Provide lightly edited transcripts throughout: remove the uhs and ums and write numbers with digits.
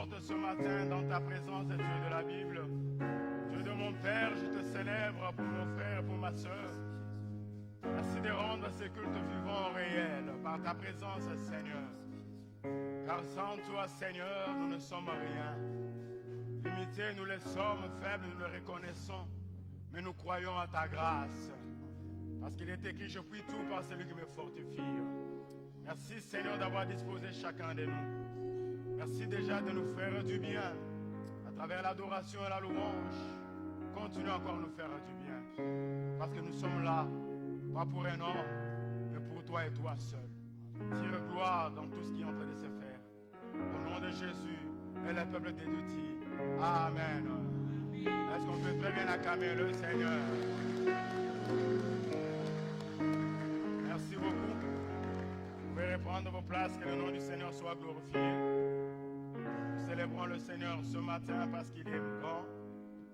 t'exalte ce matin dans ta présence, Dieu de la Bible. Dieu de mon Père, je te célèbre pour mon frère et pour ma soeur. Merci de rendre ces cultes vivants réels par ta présence, Seigneur. Car sans toi, Seigneur, nous ne sommes rien. Limités, nous les sommes, faibles, nous le reconnaissons. Mais nous croyons à ta grâce. Parce qu'il est écrit, je puis tout par celui qui me fortifie. Merci, Seigneur, d'avoir disposé chacun de nous. Merci déjà de nous faire du bien. À travers l'adoration et la louange, continue encore à nous faire du bien. Parce que nous sommes là, pas pour un homme, mais pour toi et toi seul. Tire gloire dans tout ce qui est en train de se faire. Au nom de Jésus et le peuple de Dieu dit Amen. Est-ce qu'on peut très bien acclamer le Seigneur? Merci beaucoup. Vous pouvez reprendre vos places, que le nom du Seigneur soit glorifié. Nous célébrons le Seigneur ce matin parce qu'il est grand,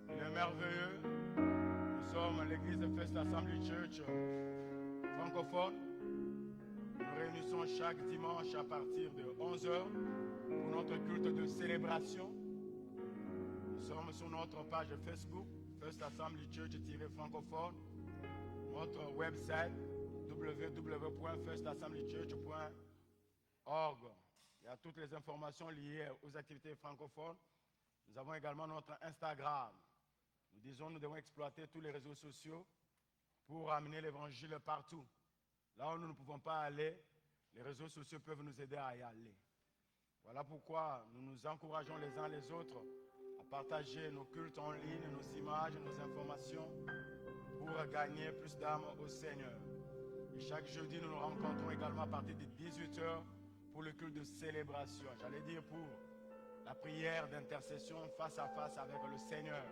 il est merveilleux. Nous sommes l'église de First Assembly Church francophone. Nous réunissons chaque dimanche à partir de 11h pour notre culte de célébration. Nous sommes sur notre page Facebook, First Assembly Church-francophone, notre website www.firstassemblychurch.org. Il y a toutes les informations liées aux activités francophones. Nous avons également notre Instagram. Nous disons que nous devons exploiter tous les réseaux sociaux pour amener l'évangile partout. Là où nous ne pouvons pas aller, les réseaux sociaux peuvent nous aider à y aller. Voilà pourquoi nous nous encourageons les uns les autres à partager nos cultes en ligne, nos images, nos informations pour gagner plus d'âmes au Seigneur. Et chaque jeudi, nous nous rencontrons également à partir de 18h pour le culte de célébration. J'allais dire pour la prière d'intercession face à face avec le Seigneur.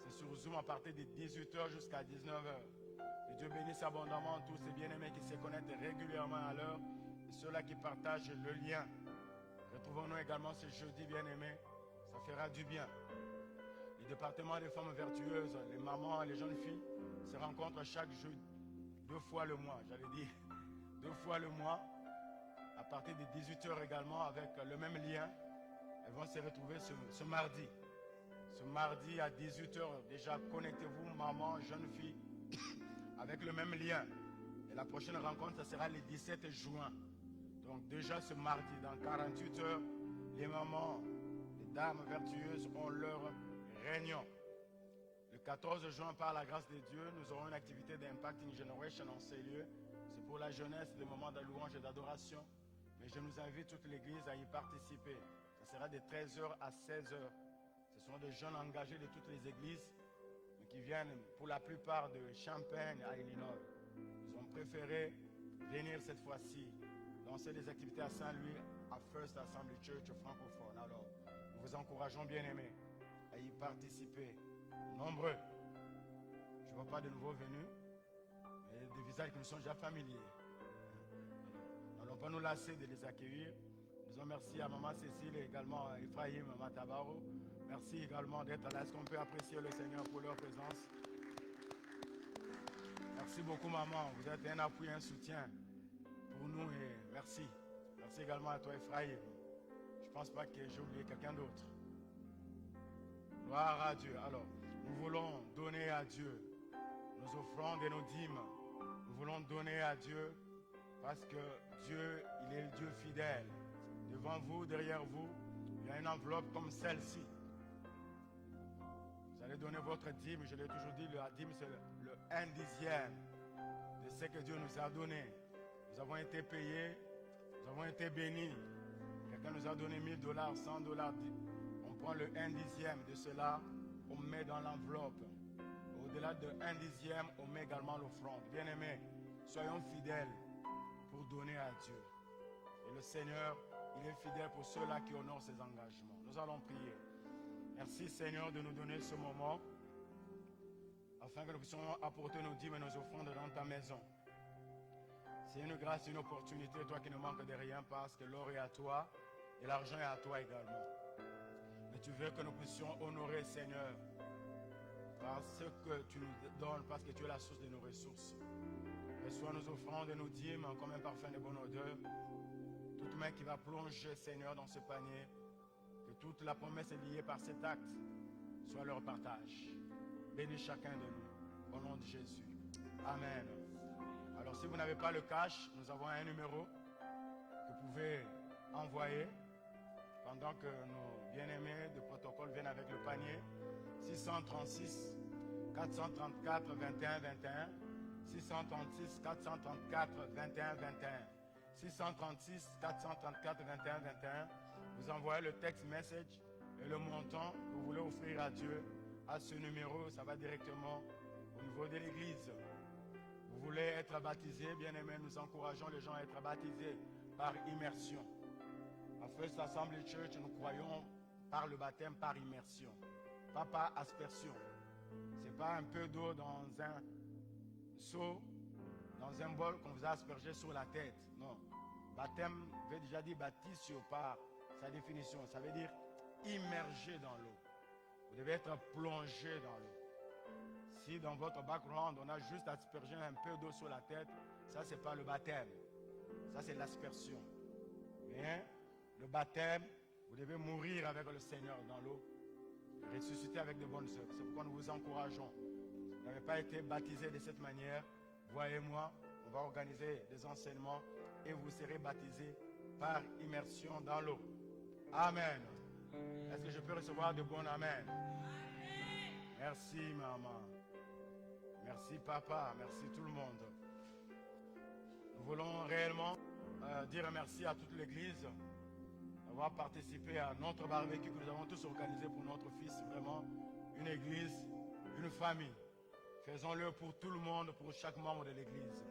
C'est sur Zoom à partir de 18h jusqu'à 19h. Que Dieu bénisse abondamment tous ces bien-aimés qui se connectent régulièrement à l'heure et ceux-là qui partagent le lien. Retrouvons-nous également ce jeudi bien-aimés. Ça fera du bien. Les départements des femmes vertueuses, les mamans et les jeunes filles se rencontrent chaque jeudi, 2 fois le mois, j'allais dire 2 fois le mois, à partir de 18h également avec le même lien. Elles vont se retrouver ce mardi. Ce mardi à 18h, déjà connectez-vous, maman, jeune fille, avec le même lien. Et la prochaine rencontre, ça sera le 17 juin. Donc déjà ce mardi, dans 48 heures, les mamans, les dames vertueuses ont leur réunion. Le 14 juin, par la grâce de Dieu, nous aurons une activité d'Impacting Generation en ces lieux. C'est pour la jeunesse, des moments de louange et d'adoration. Mais je nous invite toute l'église à y participer. Ce sera de 13h à 16h. Ce sont des jeunes engagés de toutes les églises qui viennent pour la plupart de Champaign à Illinois. Ils ont préféré venir cette fois-ci lancer des activités à Saint-Louis à First Assembly Church francophone. Alors, nous vous encourageons bien aimés à y participer. Nombreux. Je ne vois pas de nouveaux venus, mais des visages qui nous sont déjà familiers. N'allons pas nous lasser de les accueillir. Nous en merci à Maman Cécile et également à Ephraim, Maman Tabaro. Merci également d'être là. Est-ce qu'on peut apprécier le Seigneur pour leur présence? Merci beaucoup, maman. Vous êtes un appui, un soutien pour nous et merci. Merci également à toi, Ephraim. Je ne pense pas que j'ai oublié quelqu'un d'autre. Gloire à Dieu. Alors, nous voulons donner à Dieu nos offrandes et nos dîmes. Nous voulons donner à Dieu parce que Dieu, il est le Dieu fidèle. Devant vous, derrière vous, il y a une enveloppe comme celle-ci. Vous allez donner votre dîme. Je l'ai toujours dit, la dîme, c'est le 1/10 de ce que Dieu nous a donné. Nous avons été payés, nous avons été bénis. Quelqu'un nous a donné $1000, $100. On prend le 1/10 de cela, on met dans l'enveloppe. Au-delà de 1/10, on met également l'offrande. Bien-aimés, soyons fidèles pour donner à Dieu. Et le Seigneur, il est fidèle pour ceux-là qui honorent ses engagements. Nous allons prier. Merci Seigneur de nous donner ce moment afin que nous puissions apporter nos dîmes et nos offrandes dans ta maison. C'est une grâce, une opportunité, toi qui ne manques de rien parce que l'or est à toi et l'argent est à toi également. Mais tu veux que nous puissions honorer Seigneur par ce que tu nous donnes parce que tu es la source de nos ressources. Reçois nos offrandes et nos dîmes comme un parfum de bonne odeur. Toute main qui va plonger Seigneur dans ce panier, que toute la promesse est liée par cet acte soit leur partage. Bénis chacun de nous, au nom de Jésus. Amen. Alors si vous n'avez pas le cash, nous avons un numéro que vous pouvez envoyer pendant que nos bien-aimés de protocole viennent avec le panier. 636 434 21 21. 636 434 21 21. 636 434 21 21. Vous envoyez le text message et le montant que vous voulez offrir à Dieu à ce numéro. Ça va directement au niveau de l'église. Vous voulez être baptisé, bien aimé, nous encourageons les gens à être baptisés par immersion. À First Assembly Church, nous croyons par le baptême par immersion, pas par aspersion. Ce n'est pas un peu d'eau dans un seau, dans un bol qu'on vous a aspergé sur la tête. Non. Baptême veut déjà dire baptissio par sa définition. Ça veut dire immergé dans l'eau. Vous devez être plongé dans l'eau. Si dans votre background, on a juste aspergé un peu d'eau sur la tête, ça, ce n'est pas le baptême. Ça, c'est l'aspersion. Mais le baptême, vous devez mourir avec le Seigneur dans l'eau, ressusciter avec de bonnes œuvres. C'est pourquoi nous vous encourageons. Vous n'avez pas été baptisé de cette manière. Voyez-moi, on va organiser des enseignements et vous serez baptisés par immersion dans l'eau. Amen. Est-ce que je peux recevoir de bons amen? Merci maman. Merci papa. Merci tout le monde. Nous voulons réellement dire merci à toute l'église d'avoir participé à notre barbecue que nous avons tous organisé pour notre fils. Vraiment une église, une famille. Faisons-le pour tout le monde, pour chaque membre de l'église.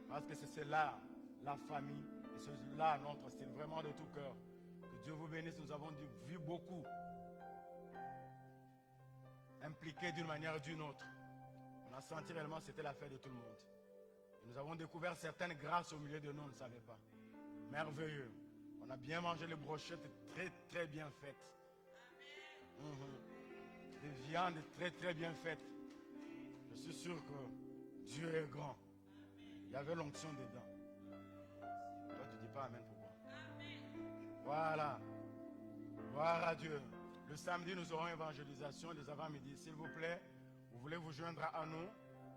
Parce que c'est là la famille et c'est là notre style, vraiment de tout cœur. Que Dieu vous bénisse. Nous avons vu beaucoup impliqués d'une manière ou d'une autre. On a senti réellement que c'était la fête de tout le monde. Et nous avons découvert certaines grâces au milieu de nous, on ne savait pas. Merveilleux. On a bien mangé les brochettes très très bien faites. Des viandes très très bien faites. Je suis sûr que Dieu est grand. Il y avait l'onction dedans. Toi tu dis pas amen pour moi. Voilà. Gloire à Dieu. Le samedi nous aurons évangélisation les avant-midi. S'il vous plaît, vous voulez vous joindre à nous.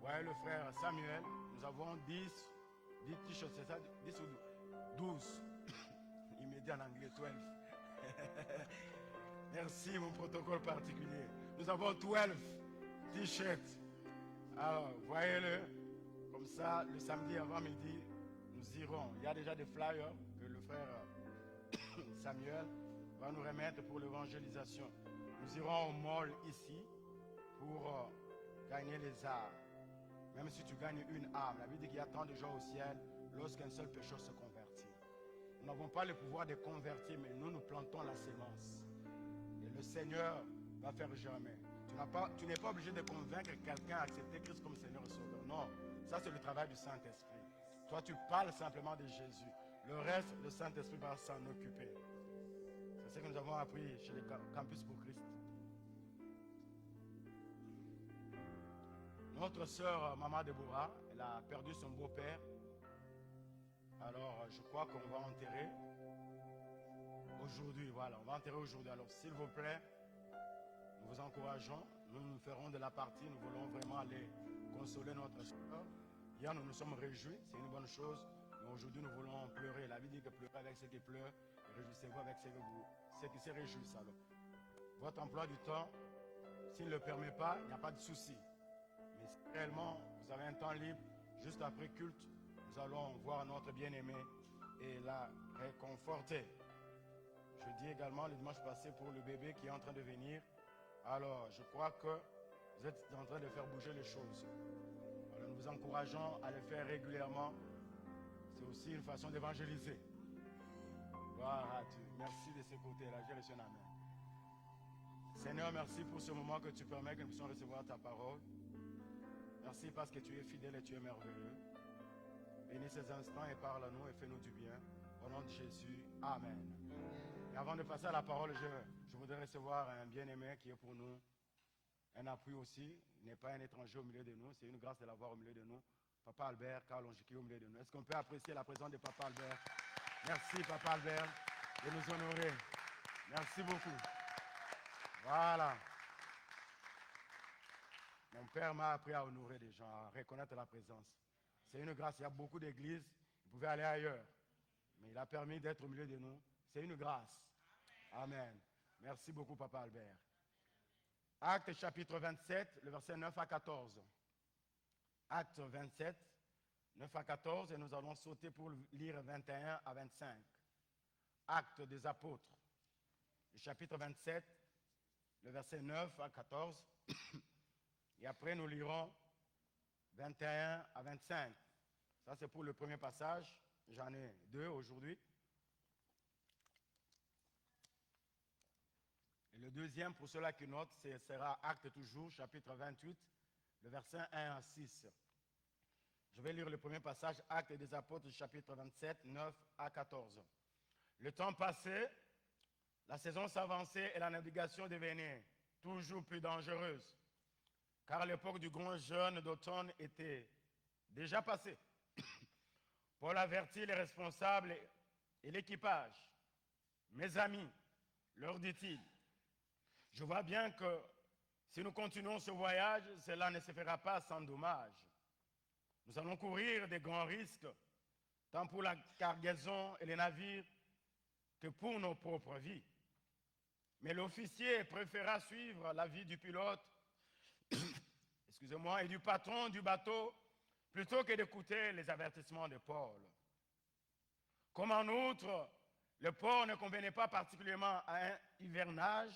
Voyez le frère Samuel. Nous avons 10 t-shirts, c'est ça? 10 ou 12. Il me dit en anglais 12. Merci, mon protocole particulier. Nous avons 12 t-shirts. Alors, voyez-le. Comme ça, le samedi avant-midi, nous irons. Il y a déjà des flyers que le frère Samuel va nous remettre pour l'évangélisation. Nous irons au mall ici pour gagner les arts. Même si tu gagnes une âme, la Bible dit qu'il y a tant de gens au ciel lorsqu'un seul pécheur se convertit. Nous n'avons pas le pouvoir de convertir, mais nous plantons la sémence. Et le Seigneur va faire germer. Tu n'es pas obligé de convaincre quelqu'un à accepter Christ comme Seigneur et Sauveur. Non, ça c'est le travail du Saint-Esprit. Toi tu parles simplement de Jésus. Le reste, le Saint-Esprit va s'en occuper. C'est ce que nous avons appris chez les Campus pour Christ. Notre sœur Maman Déborah, elle a perdu son beau-père. Alors je crois qu'on va enterrer aujourd'hui. Voilà, on va enterrer aujourd'hui. Alors s'il vous plaît, nous vous encourageons. Nous ferons de la partie. Nous voulons vraiment aller consoler notre sœur. Hier, nous nous sommes réjouis. C'est une bonne chose. Mais aujourd'hui, nous voulons pleurer. La Bible dit que pleurez avec ceux qui pleurent. Réjouissez-vous avec ceux qui se réjouissent. Alors, votre emploi du temps, s'il ne le permet pas, il n'y a pas de souci. Mais si réellement vous avez un temps libre, juste après culte, nous allons voir notre bien-aimé et la réconforter. Je dis également le dimanche passé pour le bébé qui est en train de venir. Alors, je crois que vous êtes en train de faire bouger les choses. Alors, nous vous encourageons à le faire régulièrement. C'est aussi une façon d'évangéliser. Gloire à Dieu. Merci de ce côté-là. J'ai reçu un amen. Seigneur, merci pour ce moment que tu permets que nous puissions recevoir ta parole. Merci parce que tu es fidèle et tu es merveilleux. Bénis ces instants et parle à nous et fais-nous du bien. Au nom de Jésus, amen. Et avant de passer à la parole, je voudrais recevoir un bien-aimé qui est pour nous un appui aussi. Il n'est pas un étranger au milieu de nous. C'est une grâce de l'avoir au milieu de nous. Papa Albert, Carl Onjiki au milieu de nous. Est-ce qu'on peut apprécier la présence de Papa Albert? Merci Papa Albert de nous honorer. Merci beaucoup. Voilà. Mon père m'a appris à honorer les gens, à reconnaître la présence. C'est une grâce. Il y a beaucoup d'églises. Vous pouvez aller ailleurs. Mais il a permis d'être au milieu de nous. C'est une grâce. Amen. Merci beaucoup, Papa Albert. Acte chapitre 27, le verset 9 à 14. Acte 27, 9 à 14, et nous allons sauter pour lire 21 à 25. Acte des apôtres, le chapitre 27, le verset 9 à 14. Et après, nous lirons 21 à 25. Ça, c'est pour le premier passage. J'en ai deux aujourd'hui. Et le deuxième, pour ceux-là qui notent, ce sera Acte toujours, chapitre 28, le verset 1 à 6. Je vais lire le premier passage, Actes des apôtres, chapitre 27, 9 à 14. Le temps passé, la saison s'avançait et la navigation devenait toujours plus dangereuse, car l'époque du grand jeûne d'automne était déjà passée. Paul avertit les responsables et l'équipage. Mes amis, leur dit-il, je vois bien que si nous continuons ce voyage, cela ne se fera pas sans dommage. Nous allons courir des grands risques, tant pour la cargaison et les navires que pour nos propres vies. Mais l'officier préféra suivre l'avis du pilote, excusez-moi, et du patron du bateau, plutôt que d'écouter les avertissements de Paul. Comme en outre, le port ne convenait pas particulièrement à un hivernage,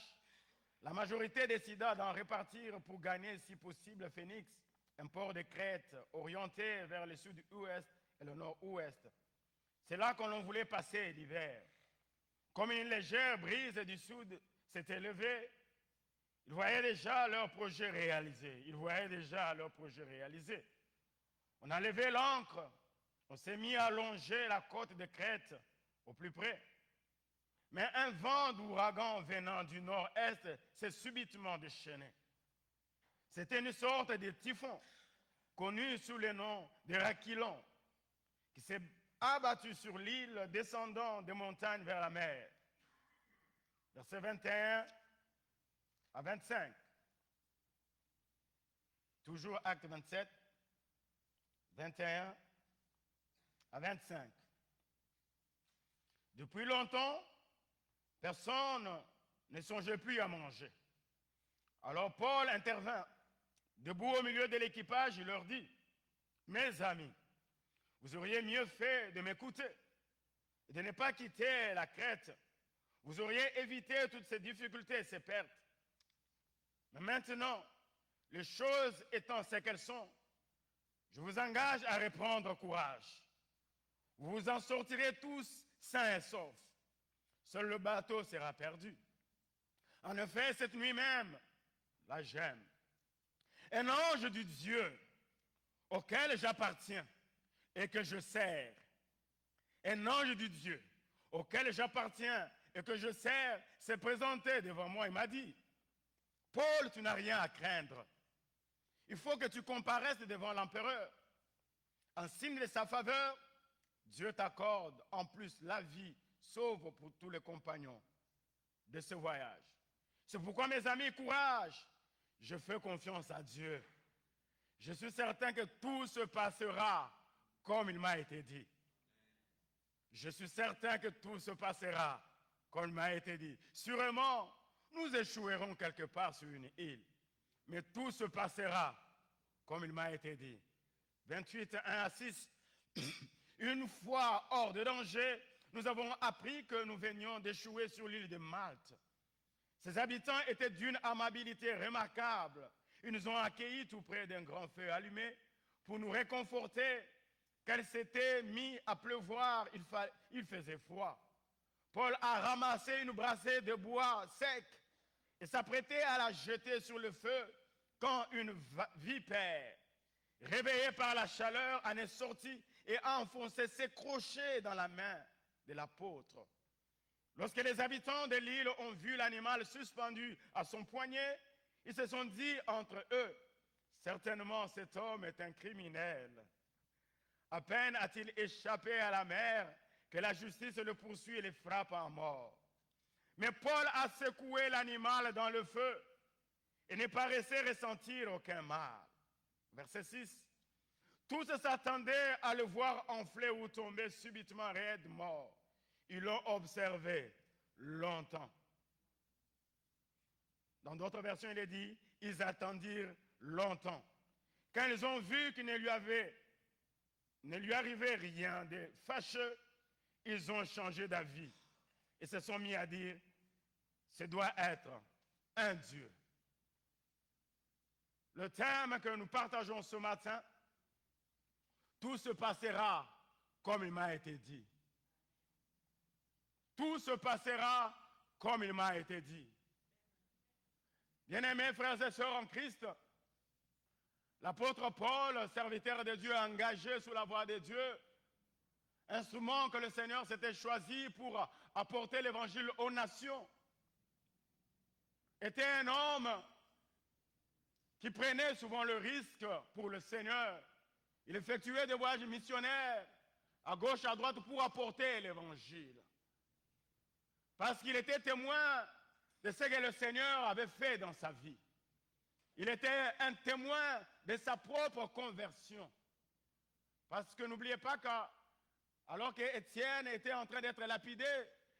la majorité décida d'en répartir pour gagner, si possible, Phoenix, un port de Crète orienté vers le sud-ouest et le nord-ouest. C'est là qu'on voulait passer l'hiver. Comme une légère brise du sud s'était levée, ils voyaient déjà leur projet réalisé. On a levé l'ancre, on s'est mis à longer la côte de Crète au plus près. Mais un vent d'ouragan venant du nord-est s'est subitement déchaîné. C'était une sorte de typhon, connu sous le nom de Raquilon, qui s'est abattu sur l'île, descendant des montagnes vers la mer. Versets 21 à 25. Toujours acte 27, 21 à 25. Depuis longtemps, personne ne songeait plus à manger. Alors Paul intervint. Debout au milieu de l'équipage, il leur dit, mes amis, vous auriez mieux fait de m'écouter et de ne pas quitter la Crète. Vous auriez évité toutes ces difficultés, ces pertes. Mais maintenant, les choses étant ce qu'elles sont, je vous engage à reprendre courage. Vous vous en sortirez tous sains et saufs. Seul le bateau sera perdu. En effet, cette nuit même, la gemme, un ange du Dieu auquel j'appartiens et que je sers, un ange du Dieu auquel j'appartiens et que je sers s'est présenté devant moi. Il m'a dit, Paul, tu n'as rien à craindre. Il faut que tu comparaisses devant l'empereur. En signe de sa faveur, Dieu t'accorde en plus la vie sauve pour tous les compagnons de ce voyage. C'est pourquoi, mes amis, courage. Je fais confiance à Dieu. Je suis certain que tout se passera comme il m'a été dit. Je suis certain que tout se passera comme il m'a été dit. Sûrement, nous échouerons quelque part sur une île. Mais tout se passera comme il m'a été dit. 28, 1 à 6. Une fois hors de danger, nous avons appris que nous venions d'échouer sur l'île de Malte. Ses habitants étaient d'une amabilité remarquable. Ils nous ont accueillis tout près d'un grand feu allumé pour nous réconforter, car il s'était mis à pleuvoir, il faisait froid. Paul a ramassé une brassée de bois sec et s'apprêtait à la jeter sur le feu quand une vipère, réveillée par la chaleur, en est sortie et a enfoncé ses crochets dans la main de l'apôtre. Lorsque les habitants de l'île ont vu l'animal suspendu à son poignet, ils se sont dit entre eux, certainement cet homme est un criminel. À peine a-t-il échappé à la mer que la justice le poursuit et le frappe à mort. Mais Paul a secoué l'animal dans le feu et ne paraissait ressentir aucun mal. Verset 6. Tous s'attendaient à le voir enfler ou tomber subitement raide mort. Ils l'ont observé longtemps. Dans d'autres versions, il est dit, ils attendirent longtemps. Quand ils ont vu qu'il ne lui arrivait rien de fâcheux, ils ont changé d'avis et se sont mis à dire, ce doit être un Dieu. Le thème que nous partageons ce matin, tout se passera comme il m'a été dit. Tout se passera comme il m'a été dit. Bien-aimés frères et sœurs en Christ, l'apôtre Paul, serviteur de Dieu, engagé sous la voie de Dieu, instrument que le Seigneur s'était choisi pour apporter l'évangile aux nations, était un homme qui prenait souvent le risque pour le Seigneur. Il effectuait des voyages missionnaires à gauche, à droite pour apporter l'évangile. Parce qu'il était témoin de ce que le Seigneur avait fait dans sa vie. Il était un témoin de sa propre conversion. Parce que n'oubliez pas qu'alors qu'Étienne était en train d'être lapidé,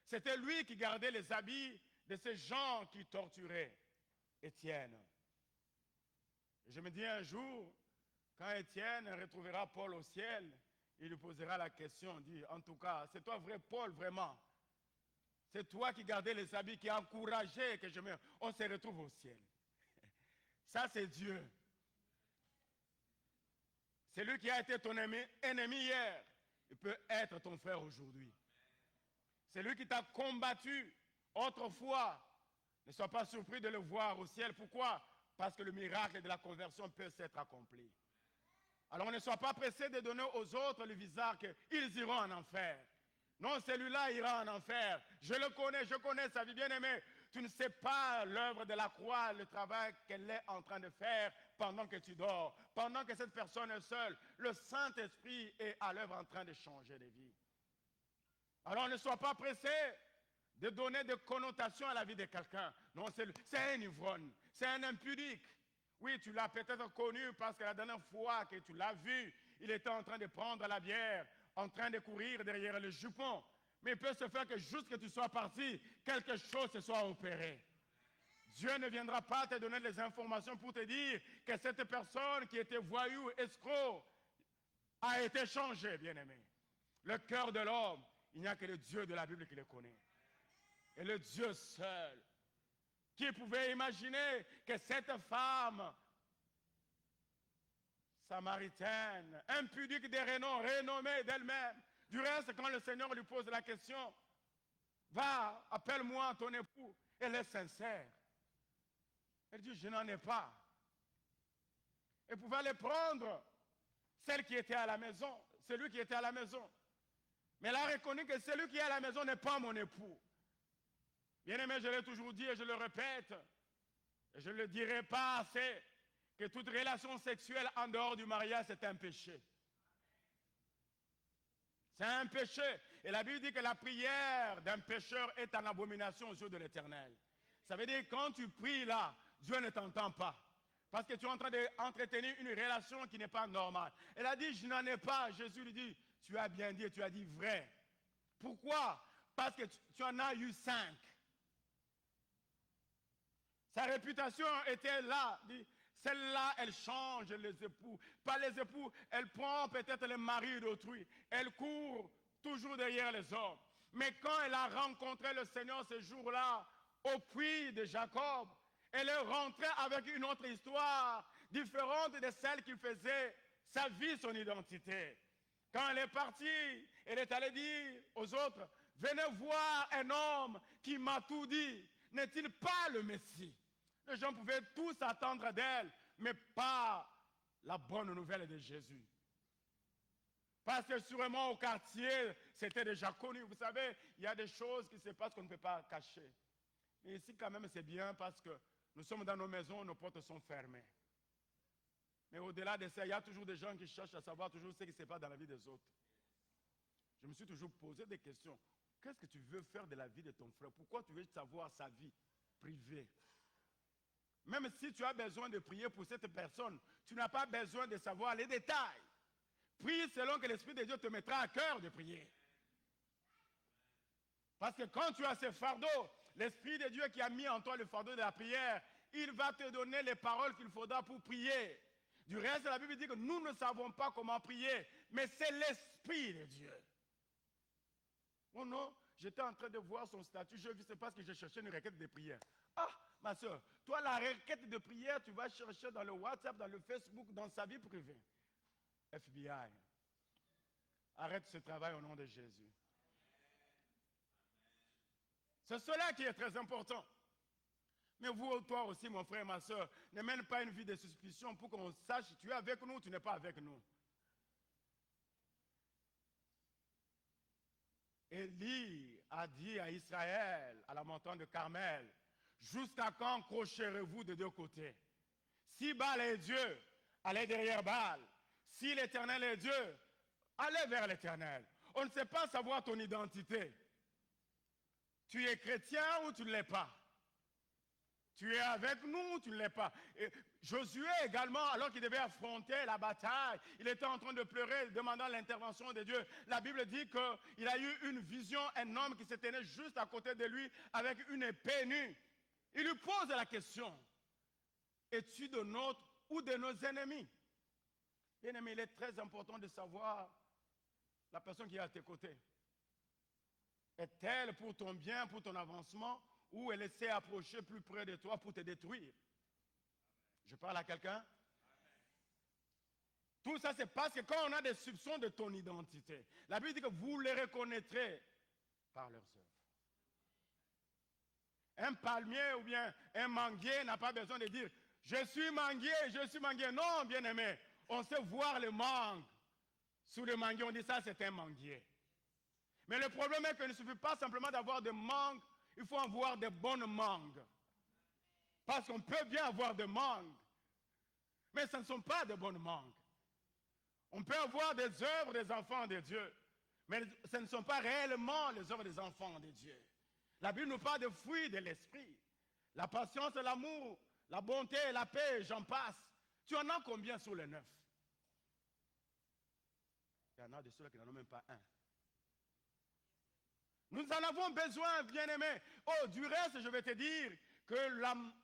c'était lui qui gardait les habits de ces gens qui torturaient Étienne. Et je me dis un jour, quand Étienne retrouvera Paul au ciel, il lui posera la question, dit, en tout cas, c'est toi vrai Paul, vraiment. C'est toi qui gardais les habits, qui encourageais que on se retrouve au ciel. Ça, c'est Dieu. C'est lui qui a été ton ennemi hier. Il peut être ton frère aujourd'hui. C'est lui qui t'a combattu autrefois. Ne sois pas surpris de le voir au ciel. Pourquoi? Parce que le miracle de la conversion peut s'être accompli. Alors ne sois pas pressé de donner aux autres le visage qu'ils iront en enfer. Non, celui-là ira en enfer. Je le connais, je connais sa vie, bien-aimée. Tu ne sais pas l'œuvre de la croix, le travail qu'elle est en train de faire pendant que tu dors, pendant que cette personne est seule. Le Saint-Esprit est à l'œuvre en train de changer de vie. Alors ne sois pas pressé de donner des connotations à la vie de quelqu'un. Non, c'est un ivrogne, c'est un impudique. Oui, tu l'as peut-être connu parce que la dernière fois que tu l'as vu, il était en train de prendre la bière, en train de courir derrière le jupon. Mais il peut se faire que juste que tu sois parti, quelque chose se soit opéré. Dieu ne viendra pas te donner les informations pour te dire que cette personne qui était voyou, escroc, a été changée, bien-aimé. Le cœur de l'homme, il n'y a que le Dieu de la Bible qui le connaît. Et le Dieu seul. Qui pouvait imaginer que cette femme samaritaine, impudique des renom, renommée d'elle-même, du reste, quand le Seigneur lui pose la question, va, appelle-moi ton époux, elle est sincère. Elle dit, je n'en ai pas. Elle pouvait aller prendre celle qui était à la maison, celui qui était à la maison. Mais elle a reconnu que celui qui est à la maison n'est pas mon époux. Bien-aimé, je l'ai toujours dit et je le répète, et je ne le dirai pas assez, que toute relation sexuelle en dehors du mariage, c'est un péché. C'est un péché. Et la Bible dit que la prière d'un pécheur est en abomination aux yeux de l'Éternel. Ça veut dire que quand tu pries là, Dieu ne t'entend pas. Parce que tu es en train d'entretenir une relation qui n'est pas normale. Elle a dit, je n'en ai pas. Jésus lui dit, tu as bien dit et tu as dit vrai. Pourquoi? Parce que tu en as eu 5. Sa réputation était là. Celle-là, elle change les époux. Pas les époux, elle prend peut-être les maris d'autrui. Elle court toujours derrière les hommes. Mais quand elle a rencontré le Seigneur ce jour-là, au puits de Jacob, elle est rentrée avec une autre histoire, différente de celle qui faisait sa vie, son identité. Quand elle est partie, elle est allée dire aux autres, venez voir un homme qui m'a tout dit. N'est-il pas le Messie? Les gens pouvaient tous attendre d'elle, mais pas la bonne nouvelle de Jésus. Parce que sûrement au quartier, c'était déjà connu. Vous savez, il y a des choses qui se passent qu'on ne peut pas cacher. Mais ici, quand même, c'est bien parce que nous sommes dans nos maisons, nos portes sont fermées. Mais au-delà de ça, il y a toujours des gens qui cherchent à savoir toujours ce qui se passe dans la vie des autres. Je me suis toujours posé des questions. Qu'est-ce que tu veux faire de la vie de ton frère? Pourquoi tu veux savoir sa vie privée? Même si tu as besoin de prier pour cette personne, tu n'as pas besoin de savoir les détails. Prie selon que l'Esprit de Dieu te mettra à cœur de prier. Parce que quand tu as ce fardeau, l'Esprit de Dieu qui a mis en toi le fardeau de la prière, il va te donner les paroles qu'il faudra pour prier. Du reste, la Bible dit que nous ne savons pas comment prier, mais c'est l'Esprit de Dieu. Oh non, j'étais en train de voir son statut, je ne sais pas ce que je cherchais une requête de prière. Ah, ma soeur, toi, la requête de prière, tu vas chercher dans le WhatsApp, dans le Facebook, dans sa vie privée. FBI, arrête ce travail au nom de Jésus. C'est cela qui est très important. Mais vous, toi aussi, mon frère et ma soeur, ne mène pas une vie de suspicion pour qu'on sache si tu es avec nous ou tu n'es pas avec nous. Élie a dit à Israël, à la montagne de Carmel, jusqu'à quand crocherez-vous de deux côtés? Si Baal est Dieu, allez derrière Baal. Si l'Éternel est Dieu, allez vers l'Éternel. On ne sait pas savoir ton identité. Tu es chrétien ou tu ne l'es pas? Tu es avec nous ou tu ne l'es pas? Et Josué également, alors qu'il devait affronter la bataille, il était en train de pleurer, demandant l'intervention de Dieu. La Bible dit qu'il a eu une vision, un homme qui se tenait juste à côté de lui avec une épée nue. Il lui pose la question, es-tu de notre ou de nos ennemis? Bien aimé, il est très important de savoir la personne qui est à tes côtés. Est-elle pour ton bien, pour ton avancement, ou elle essaie d'approcher plus près de toi pour te détruire? Je parle à quelqu'un? Tout ça, c'est parce que quand on a des soupçons de ton identité, la Bible dit que vous les reconnaîtrez par leurs œuvres. Un palmier ou bien un manguier n'a pas besoin de dire « Je suis manguier, je suis manguier ». Non, bien-aimé, on sait voir le mangue. Sous le manguier, on dit ça, c'est un manguier. Mais le problème est qu'il ne suffit pas simplement d'avoir des mangues, il faut avoir des bonnes mangues. Parce qu'on peut bien avoir des mangues, mais ce ne sont pas de bonnes mangues. On peut avoir des œuvres des enfants de Dieu, mais ce ne sont pas réellement les œuvres des enfants de Dieu. La Bible nous parle des fruits de l'esprit. La patience, l'amour, la bonté, la paix, j'en passe. Tu en as combien sur les 9? Il y en a de ceux qui n'en ont même pas un. Nous en avons besoin, bien-aimés. Oh, du reste, je vais te dire que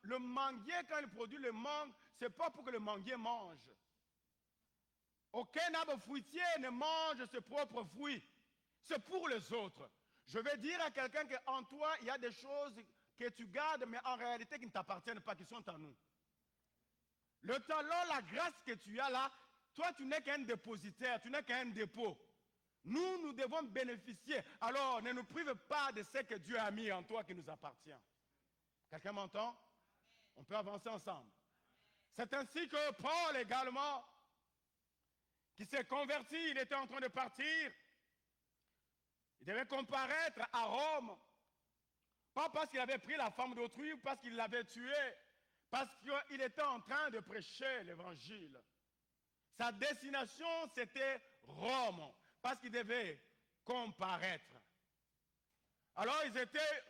le manguier, quand il produit le mangue, ce n'est pas pour que le manguier mange. Aucun arbre fruitier ne mange ses propres fruits. C'est pour les autres. Je vais dire à quelqu'un qu'en toi, il y a des choses que tu gardes, mais en réalité qui ne t'appartiennent pas, qui sont en nous. Le talent, la grâce que tu as là, toi, tu n'es qu'un dépositaire, tu n'es qu'un dépôt. Nous, nous devons bénéficier. Alors, ne nous prive pas de ce que Dieu a mis en toi qui nous appartient. Quelqu'un m'entend? On peut avancer ensemble. C'est ainsi que Paul également, qui s'est converti, il était en train de partir. Il devait comparaître à Rome. Pas parce qu'il avait pris la femme d'autrui ou parce qu'il l'avait tuée. Parce qu'il était en train de prêcher l'évangile. Sa destination, c'était Rome. Parce qu'il devait comparaître. Alors, ils étaient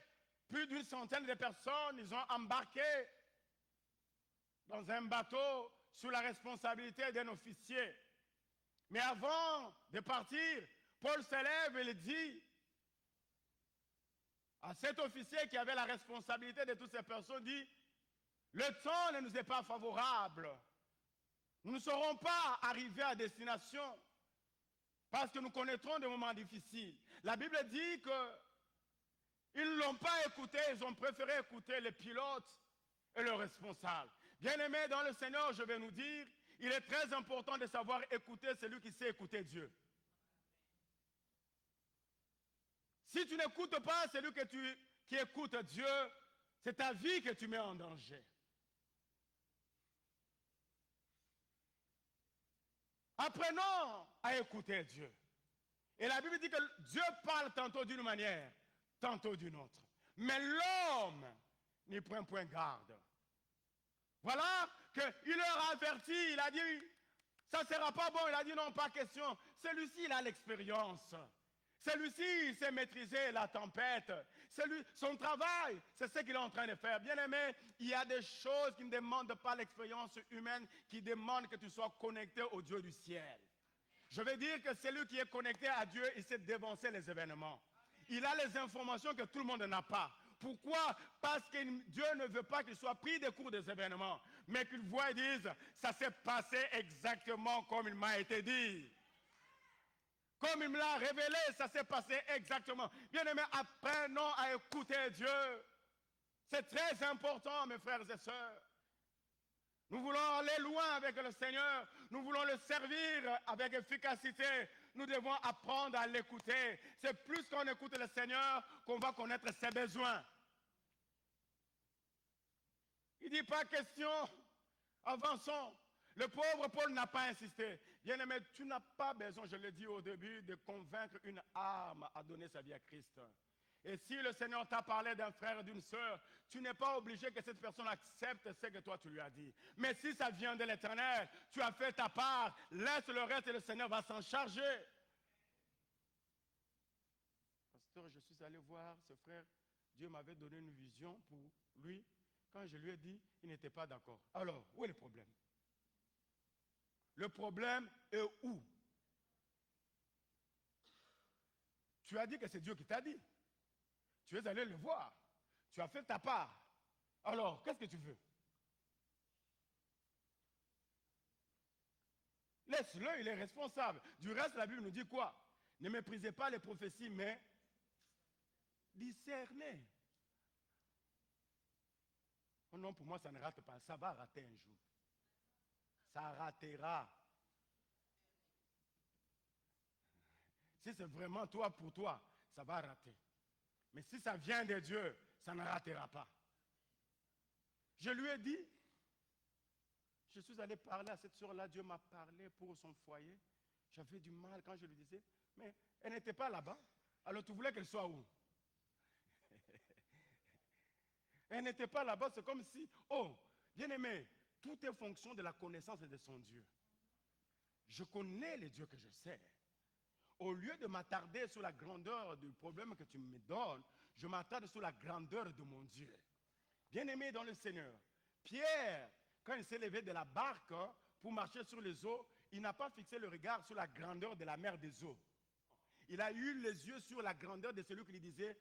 plus d'une centaine de personnes. Ils ont embarqué dans un bateau sous la responsabilité d'un officier. Mais avant de partir, Paul se lève et il dit à cet officier qui avait la responsabilité de toutes ces personnes, dit, le temps ne nous est pas favorable. Nous ne serons pas arrivés à destination parce que nous connaîtrons des moments difficiles. La Bible dit qu'ils ne l'ont pas écouté, ils ont préféré écouter les pilotes et le responsable. Bien-aimés dans le Seigneur, je vais nous dire, il est très important de savoir écouter celui qui sait écouter Dieu. Si tu n'écoutes pas celui qui écoute Dieu, c'est ta vie que tu mets en danger. Apprenons à écouter Dieu. Et la Bible dit que Dieu parle tantôt d'une manière, tantôt d'une autre. Mais l'homme n'y prend point garde. Voilà qu'il leur a averti, il a dit, ça ne sera pas bon. Il a dit non, pas question. Celui-ci, il a l'expérience. Celui-ci, il sait maîtriser la tempête. Son travail, c'est ce qu'il est en train de faire. Bien aimé, il y a des choses qui ne demandent pas l'expérience humaine, qui demandent que tu sois connecté au Dieu du ciel. Je veux dire que celui qui est connecté à Dieu, il sait dévancer les événements. Il a les informations que tout le monde n'a pas. Pourquoi? Parce que Dieu ne veut pas qu'il soit pris des cours des événements, mais qu'il voit et dise, ça s'est passé exactement comme il m'a été dit. Comme il me l'a révélé, ça s'est passé exactement. Bien aimé, apprenons à écouter Dieu. C'est très important, mes frères et sœurs. Nous voulons aller loin avec le Seigneur. Nous voulons le servir avec efficacité. Nous devons apprendre à l'écouter. C'est plus qu'on écoute le Seigneur qu'on va connaître ses besoins. Il ne dit pas question, avançons. Le pauvre Paul n'a pas insisté. Bien-aimé, tu n'as pas besoin, je l'ai dit au début, de convaincre une âme à donner sa vie à Christ. Et si le Seigneur t'a parlé d'un frère, d'une sœur, tu n'es pas obligé que cette personne accepte ce que toi tu lui as dit. Mais si ça vient de l'Éternel, tu as fait ta part, laisse le reste et le Seigneur va s'en charger. Pasteur, je suis allé voir ce frère. Dieu m'avait donné une vision pour lui. Quand je lui ai dit, il n'était pas d'accord. Alors, où est le problème? Le problème est où? Tu as dit que c'est Dieu qui t'a dit. Tu es allé le voir. Tu as fait ta part. Alors, qu'est-ce que tu veux? Laisse-le, il est responsable. Du reste, la Bible nous dit quoi? Ne méprisez pas les prophéties, mais discernez. Oh non, pour moi, ça ne rate pas. Ça va rater un jour. Ça ratera. Si c'est vraiment toi pour toi, ça va rater. Mais si ça vient de Dieu, ça ne ratera pas. Je lui ai dit, je suis allé parler à cette soeur-là, Dieu m'a parlé pour son foyer. J'avais du mal quand je lui disais, mais elle n'était pas là-bas. Alors tu voulais qu'elle soit où? Elle n'était pas là-bas, c'est comme si, oh, bien-aimé, tout est fonction de la connaissance de son Dieu. Je connais les dieux que je sais. Au lieu de m'attarder sur la grandeur du problème que tu me donnes, je m'attarde sur la grandeur de mon Dieu. Bien-aimé dans le Seigneur, Pierre, quand il s'est levé de la barque pour marcher sur les eaux, il n'a pas fixé le regard sur la grandeur de la mer des eaux. Il a eu les yeux sur la grandeur de celui qui lui disait,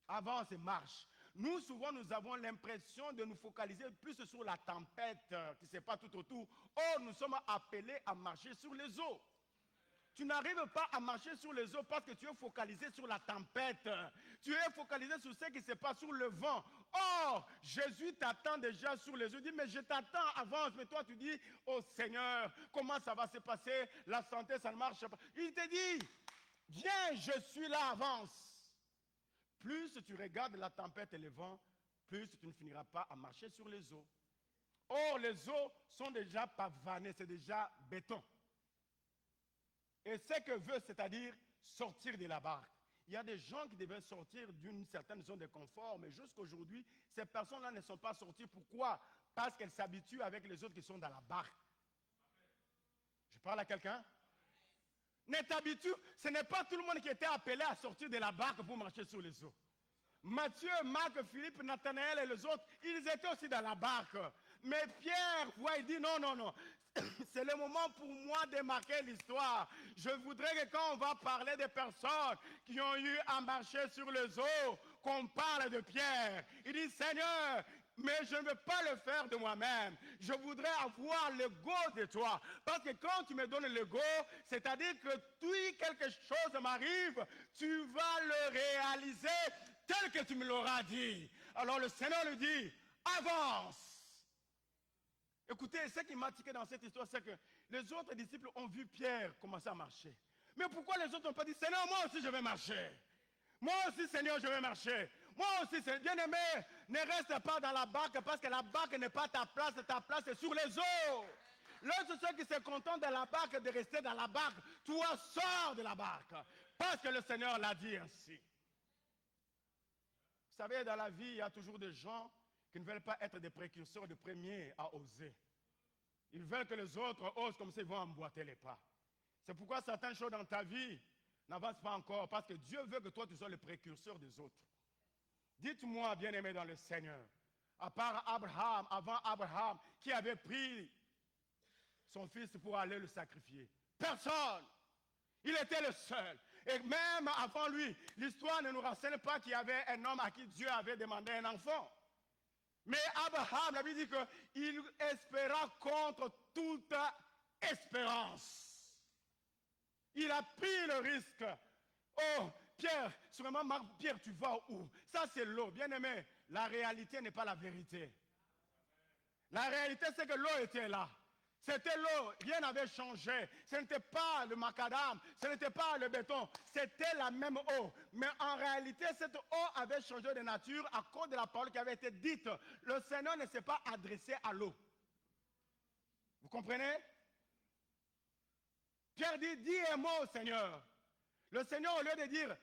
avance et marche. Nous, souvent, nous avons l'impression de nous focaliser plus sur la tempête qui ne s'est pas tout autour. Or, nous sommes appelés à marcher sur les eaux. Tu n'arrives pas à marcher sur les eaux parce que tu es focalisé sur la tempête. Tu es focalisé sur ce qui se passe sur le vent. Or, Jésus t'attend déjà sur les eaux. Il dit, mais je t'attends, avance. Mais toi, tu dis, oh Seigneur, comment ça va se passer? La santé, ça ne marche pas. Il te dit, viens, je suis là, avance. Plus tu regardes la tempête et le vent, plus tu ne finiras pas à marcher sur les eaux. Or, les eaux sont déjà pavanées, c'est déjà béton. Et ce que veut, c'est-à-dire sortir de la barque. Il y a des gens qui devaient sortir d'une certaine zone de confort, mais jusqu'à aujourd'hui, ces personnes-là ne sont pas sorties. Pourquoi? Parce qu'elles s'habituent avec les autres qui sont dans la barque. Je parle à quelqu'un? Ne t'habitue, ce n'est pas tout le monde qui était appelé à sortir de la barque pour marcher sur les eaux. Matthieu, Marc, Philippe, Nathanaël et les autres, ils étaient aussi dans la barque. Mais Pierre, il dit non, non, non. C'est le moment pour moi de marquer l'histoire. Je voudrais que quand on va parler des personnes qui ont eu à marcher sur les eaux, qu'on parle de Pierre. Il dit, Seigneur, mais je ne veux pas le faire de moi-même. Je voudrais avoir le go de toi. Parce que quand tu me donnes le go, c'est-à-dire que si quelque chose m'arrive, tu vas le réaliser tel que tu me l'auras dit. Alors le Seigneur lui dit, avance. Écoutez, ce qui m'a tiqué dans cette histoire, c'est que les autres disciples ont vu Pierre commencer à marcher. Mais pourquoi les autres n'ont pas dit, Seigneur, moi aussi je vais marcher. Moi aussi, Seigneur, je vais marcher. Moi aussi, bien-aimé, ne reste pas dans la barque parce que la barque n'est pas ta place est sur les eaux. Lorsque ceux qui se contentent de la barque, de rester dans la barque, toi, sors de la barque. Parce que le Seigneur l'a dit ainsi. Vous savez, dans la vie, il y a toujours des gens qui ne veulent pas être des précurseurs, des premiers à oser. Ils veulent que les autres osent comme ça, ils vont emboîter les pas. C'est pourquoi certaines choses dans ta vie, N'avance pas encore parce que Dieu veut que toi tu sois le précurseur des autres. Dites-moi, bien-aimé dans le Seigneur, à part Abraham, avant Abraham, qui avait pris son fils pour aller le sacrifier? Personne. Il était le seul. Et même avant lui, l'histoire ne nous renseigne pas qu'il y avait un homme à qui Dieu avait demandé un enfant. Mais Abraham, la Bible dit qu'il espéra contre toute espérance. Il a pris le risque. Oh, Pierre, sûrement, Pierre, tu vas où? Ça, c'est l'eau. Bien aimé, la réalité n'est pas la vérité. La réalité, c'est que l'eau était là. C'était l'eau, rien n'avait changé. Ce n'était pas le macadam, ce n'était pas le béton, c'était la même eau. Mais en réalité, cette eau avait changé de nature à cause de la parole qui avait été dite. Le Seigneur ne s'est pas adressé à l'eau. Vous comprenez? Pierre dit, dis un mot au Seigneur. Le Seigneur, au lieu de dire,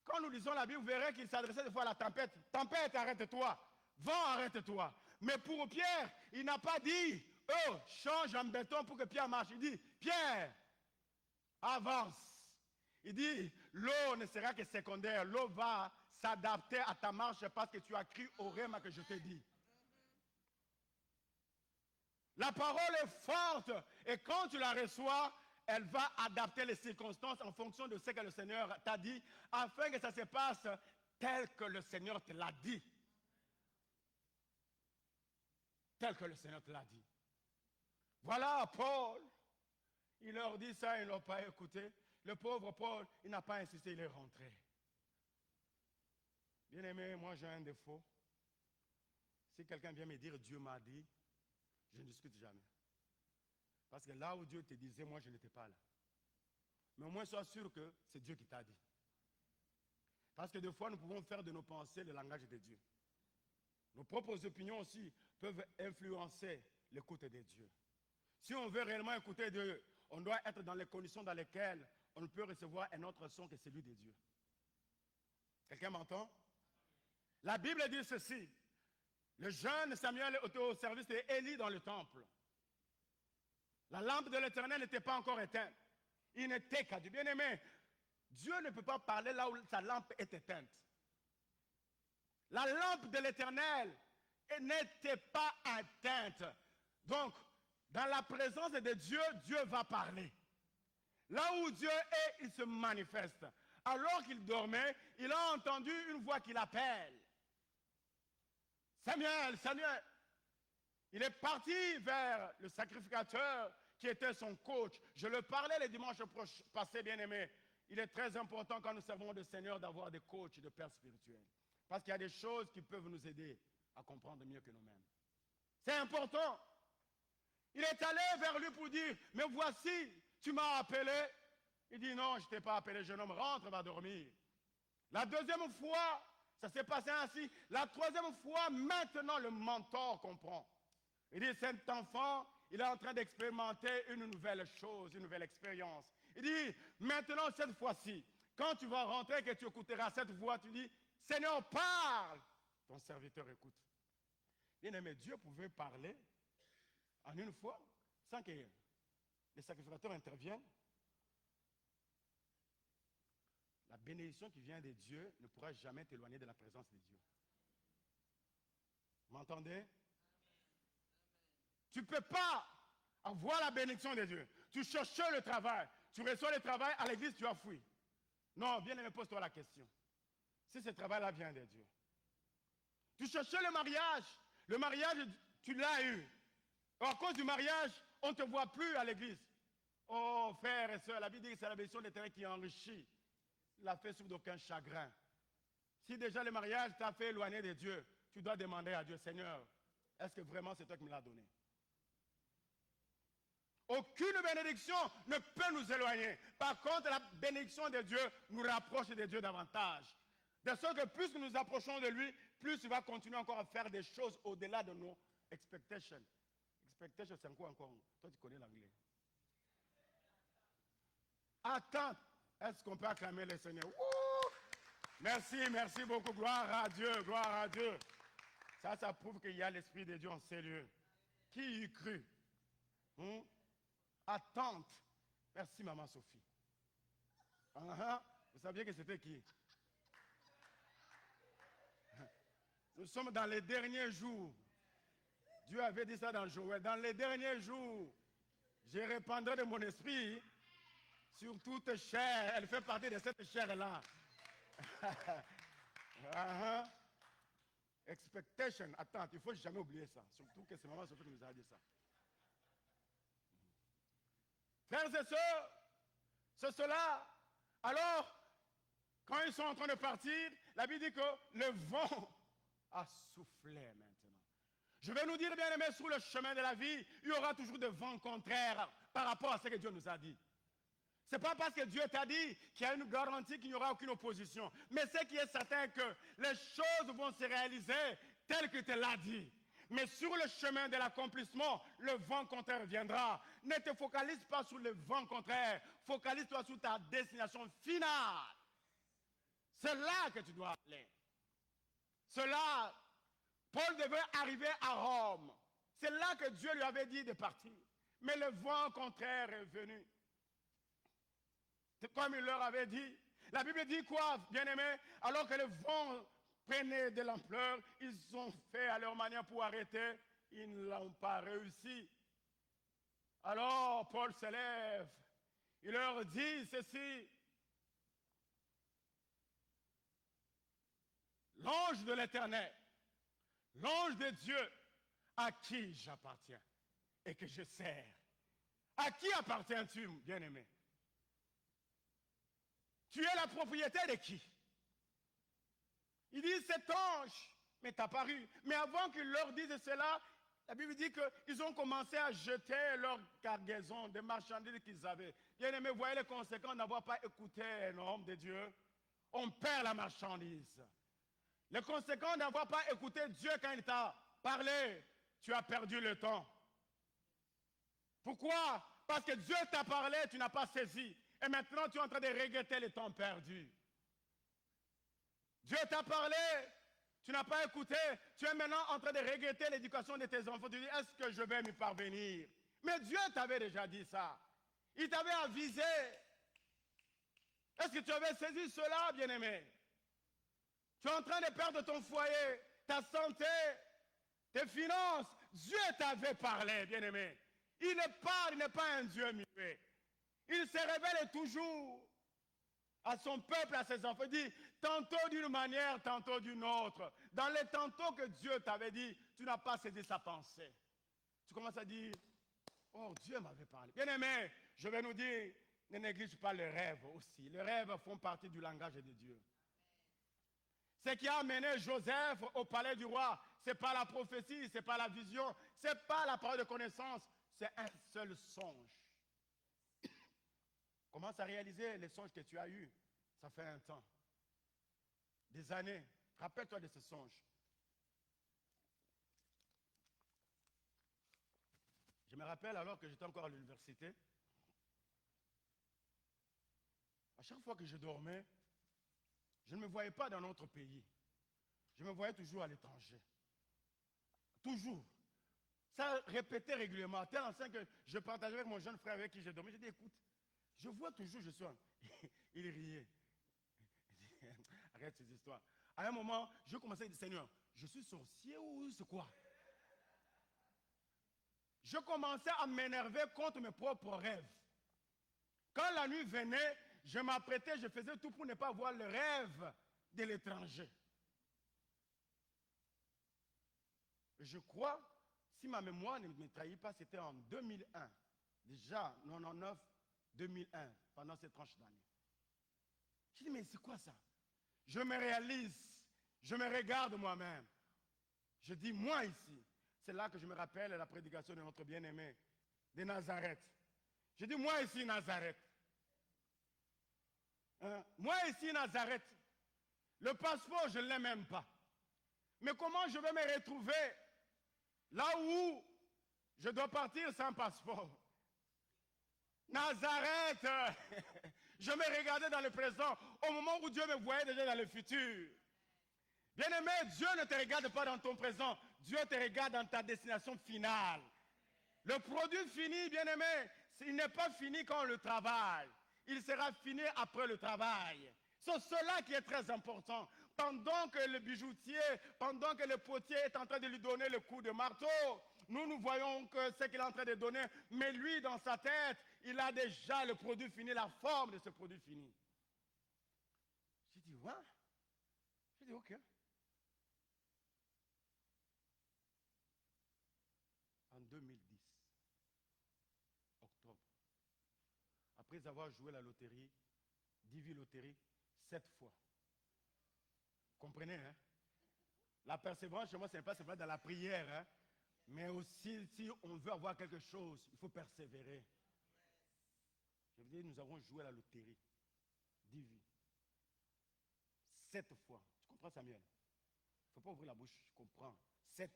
quand nous lisons la Bible, vous verrez qu'il s'adressait des fois à la tempête. Tempête, arrête-toi. Vent, arrête-toi. Mais pour Pierre, il n'a pas dit, oh, change en béton pour que Pierre marche. Il dit, Pierre, avance. Il dit, l'eau ne sera que secondaire. L'eau va s'adapter à ta marche parce que tu as cru au rhéma que je t'ai dit. La parole est forte et quand tu la reçois, elle va adapter les circonstances en fonction de ce que le Seigneur t'a dit, afin que ça se passe tel que le Seigneur te l'a dit. Tel que le Seigneur te l'a dit. Voilà Paul. Il leur dit ça, ils ne l'ont pas écouté. Le pauvre Paul, il n'a pas insisté, il est rentré. Bien aimé, moi j'ai un défaut. Si quelqu'un vient me dire Dieu m'a dit, je ne discute jamais. Parce que là où Dieu te disait, moi je n'étais pas là. Mais au moins sois sûr que c'est Dieu qui t'a dit. Parce que des fois nous pouvons faire de nos pensées le langage de Dieu. Nos propres opinions aussi peuvent influencer l'écoute de Dieu. Si on veut réellement écouter Dieu, on doit être dans les conditions dans lesquelles on ne peut recevoir un autre son que celui de Dieu. Quelqu'un m'entend? La Bible dit ceci. Le jeune Samuel était au service d'Élie dans le temple. La lampe de l'Éternel n'était pas encore éteinte. Il n'était qu'à Dieu. Bien-aimé, Dieu ne peut pas parler là où sa lampe est éteinte. La lampe de l'Éternel n'était pas éteinte. Donc, dans la présence de Dieu, Dieu va parler. Là où Dieu est, il se manifeste. Alors qu'il dormait, il a entendu une voix qui l'appelle. Samuel, Samuel. Il est parti vers le sacrificateur qui était son coach. Je le parlais les dimanches passés, bien-aimés. Il est très important quand nous servons le Seigneur d'avoir des coachs et des pères spirituels. Parce qu'il y a des choses qui peuvent nous aider à comprendre mieux que nous-mêmes. C'est important. Il est allé vers lui pour dire, mais voici, tu m'as appelé. Il dit, non, je ne t'ai pas appelé, jeune homme, rentre, va dormir. La deuxième fois, ça s'est passé ainsi. La troisième fois, maintenant, le mentor comprend. Il dit, cet enfant, il est en train d'expérimenter une nouvelle chose, une nouvelle expérience. Il dit, maintenant, cette fois-ci, quand tu vas rentrer, que tu écouteras cette voix, tu dis, Seigneur, parle. Ton serviteur écoute. Bien aimé, Dieu pouvait parler en une fois, sans que les sacrificateurs interviennent. La bénédiction qui vient de Dieu ne pourra jamais t'éloigner de la présence de Dieu. Vous m'entendez? Tu ne peux pas avoir la bénédiction de Dieu. Tu cherches le travail. Tu reçois le travail, à l'église, tu as fui. Non, bien aimé, pose-toi la question. Si ce travail-là vient de Dieu. Tu cherchais le mariage, tu l'as eu. À cause du mariage, on ne te voit plus à l'église. Oh, frères et sœurs, la Bible dit que c'est la bénédiction de l'Éternel qui enrichit. Il l'a fait sur d'aucun chagrin. Si déjà le mariage t'a fait éloigner de Dieu, tu dois demander à Dieu, Seigneur, est-ce que vraiment c'est toi qui me l'as donné? Aucune bénédiction ne peut nous éloigner. Par contre, la bénédiction de Dieu nous rapproche de Dieu davantage. De sorte que plus nous nous approchons de lui, plus il va continuer encore à faire des choses au-delà de nos expectations. Expectation, c'est quoi encore? Toi, tu connais l'anglais. Attends. Est-ce qu'on peut acclamer le Seigneur? Ouh! Merci, merci beaucoup. Gloire à Dieu, gloire à Dieu. Ça prouve qu'il y a l'Esprit de Dieu en ces lieux. Qui y crut? Attente. Merci, maman Sophie. Vous saviez que c'était qui? Nous sommes dans les derniers jours. Dieu avait dit ça dans Joël. Dans les derniers jours, je répandrai de mon esprit sur toute chair. Elle fait partie de cette chair-là. Expectation, attends, il ne faut jamais oublier ça. Surtout que c'est maman Sophie qui nous a dit ça. Frères et sœurs, c'est cela. Alors, quand ils sont en train de partir, la Bible dit que le vent a soufflé maintenant. Je vais nous dire, bien aimés, sur le chemin de la vie, il y aura toujours des vents contraires par rapport à ce que Dieu nous a dit. Ce n'est pas parce que Dieu t'a dit qu'il y a une garantie qu'il n'y aura aucune opposition. Mais ce qui est certain que les choses vont se réaliser telles que tu l'as dit. Mais sur le chemin de l'accomplissement, le vent contraire viendra. Ne te focalise pas sur le vent contraire. Focalise-toi sur ta destination finale. C'est là que tu dois aller. C'est là, Paul devait arriver à Rome. C'est là que Dieu lui avait dit de partir. Mais le vent contraire est venu. Comme il leur avait dit. La Bible dit quoi, bien-aimés? Alors que le vent prenait de l'ampleur, ils ont fait à leur manière pour arrêter. Ils ne l'ont pas réussi. Alors Paul se lève. Il leur dit ceci. L'ange de l'Éternel, l'ange de Dieu, à qui j'appartiens et que je sers. À qui appartiens-tu, bien-aimé? Tu es la propriété de qui? Il dit, cet ange m'est apparu. Mais avant qu'il leur dise cela, la Bible dit qu'ils ont commencé à jeter leur cargaison de marchandises qu'ils avaient. Bien-aimé, voyez les conséquences d'avoir pas écouté un homme de Dieu. On perd la marchandise. Les conséquences d'avoir pas écouté Dieu quand il t'a parlé, tu as perdu le temps. Pourquoi? Parce que Dieu t'a parlé, tu n'as pas saisi. Et maintenant, tu es en train de regretter le temps perdu. Dieu t'a parlé, tu n'as pas écouté. Tu es maintenant en train de regretter l'éducation de tes enfants. Tu dis, est-ce que je vais m'y parvenir? Mais Dieu t'avait déjà dit ça. Il t'avait avisé. Est-ce que tu avais saisi cela, bien-aimé? Tu es en train de perdre ton foyer, ta santé, tes finances. Dieu t'avait parlé, bien-aimé. Il parle, il n'est pas un Dieu muet. Il se révèle toujours à son peuple, à ses enfants. Il dit, tantôt d'une manière, tantôt d'une autre. Dans les tantôt que Dieu t'avait dit, tu n'as pas saisi sa pensée. Tu commences à dire, oh, Dieu m'avait parlé. Bien-aimé, je vais nous dire, ne néglige pas les rêves aussi. Les rêves font partie du langage de Dieu. Ce qui a amené Joseph au palais du roi, ce n'est pas la prophétie, ce n'est pas la vision, ce n'est pas la parole de connaissance, c'est un seul songe. Commence à réaliser les songes que tu as eus. Ça fait un temps, des années. Rappelle-toi de ce songe. Je me rappelle alors que j'étais encore à l'université. À chaque fois que je dormais, je ne me voyais pas dans notre pays. Je me voyais toujours à l'étranger. Toujours. Ça répétait régulièrement. Tel enseigne que je partageais avec mon jeune frère avec qui j'ai dormi. J'ai dit, écoute, je vois toujours, je suis en... Il riait. Arrête ces histoires. À un moment, je commençais à dire, Seigneur, je suis sorcier ou c'est quoi? Je commençais à m'énerver contre mes propres rêves. Quand la nuit venait, je m'apprêtais, je faisais tout pour ne pas voir le rêve de l'étranger. Je crois, si ma mémoire ne me trahit pas, c'était en 2001. Déjà, 99, 2001, pendant cette tranche d'année. Je dis, mais c'est quoi ça? Je me réalise, je me regarde moi-même. Je dis, moi ici, c'est là que je me rappelle la prédication de notre bien-aimé, de Nazareth. Je dis, moi ici, Nazareth. Moi ici, Nazareth. Le passeport, je ne l'ai même pas. Mais comment je vais me retrouver là où je dois partir sans passeport? Nazareth. Je me regardais dans le présent au moment où Dieu me voyait déjà dans le futur. Bien-aimé, Dieu ne te regarde pas dans ton présent. Dieu te regarde dans ta destination finale. Le produit fini, bien-aimé, il n'est pas fini quand on le travaille. il sera fini après le travail. C'est cela qui est très important. Pendant que le bijoutier, pendant que le potier est en train de lui donner le coup de marteau, nous voyons que ce qu'il est en train de donner, mais lui, dans sa tête, il a déjà le produit fini, la forme de ce produit fini. J'ai dit, ouais. J'ai dit, ok. En 2010, octobre, après avoir joué la loterie, 10 loterie, 7 fois. Comprenez, hein? La persévérance chez moi, ce n'est pas seulement dans la prière, hein? Mais aussi, si on veut avoir quelque chose, il faut persévérer. Je veux dire, nous avons joué la loterie, 10 vies, 7 fois. Tu comprends, Samuel? Il ne faut pas ouvrir la bouche, je comprends. 7.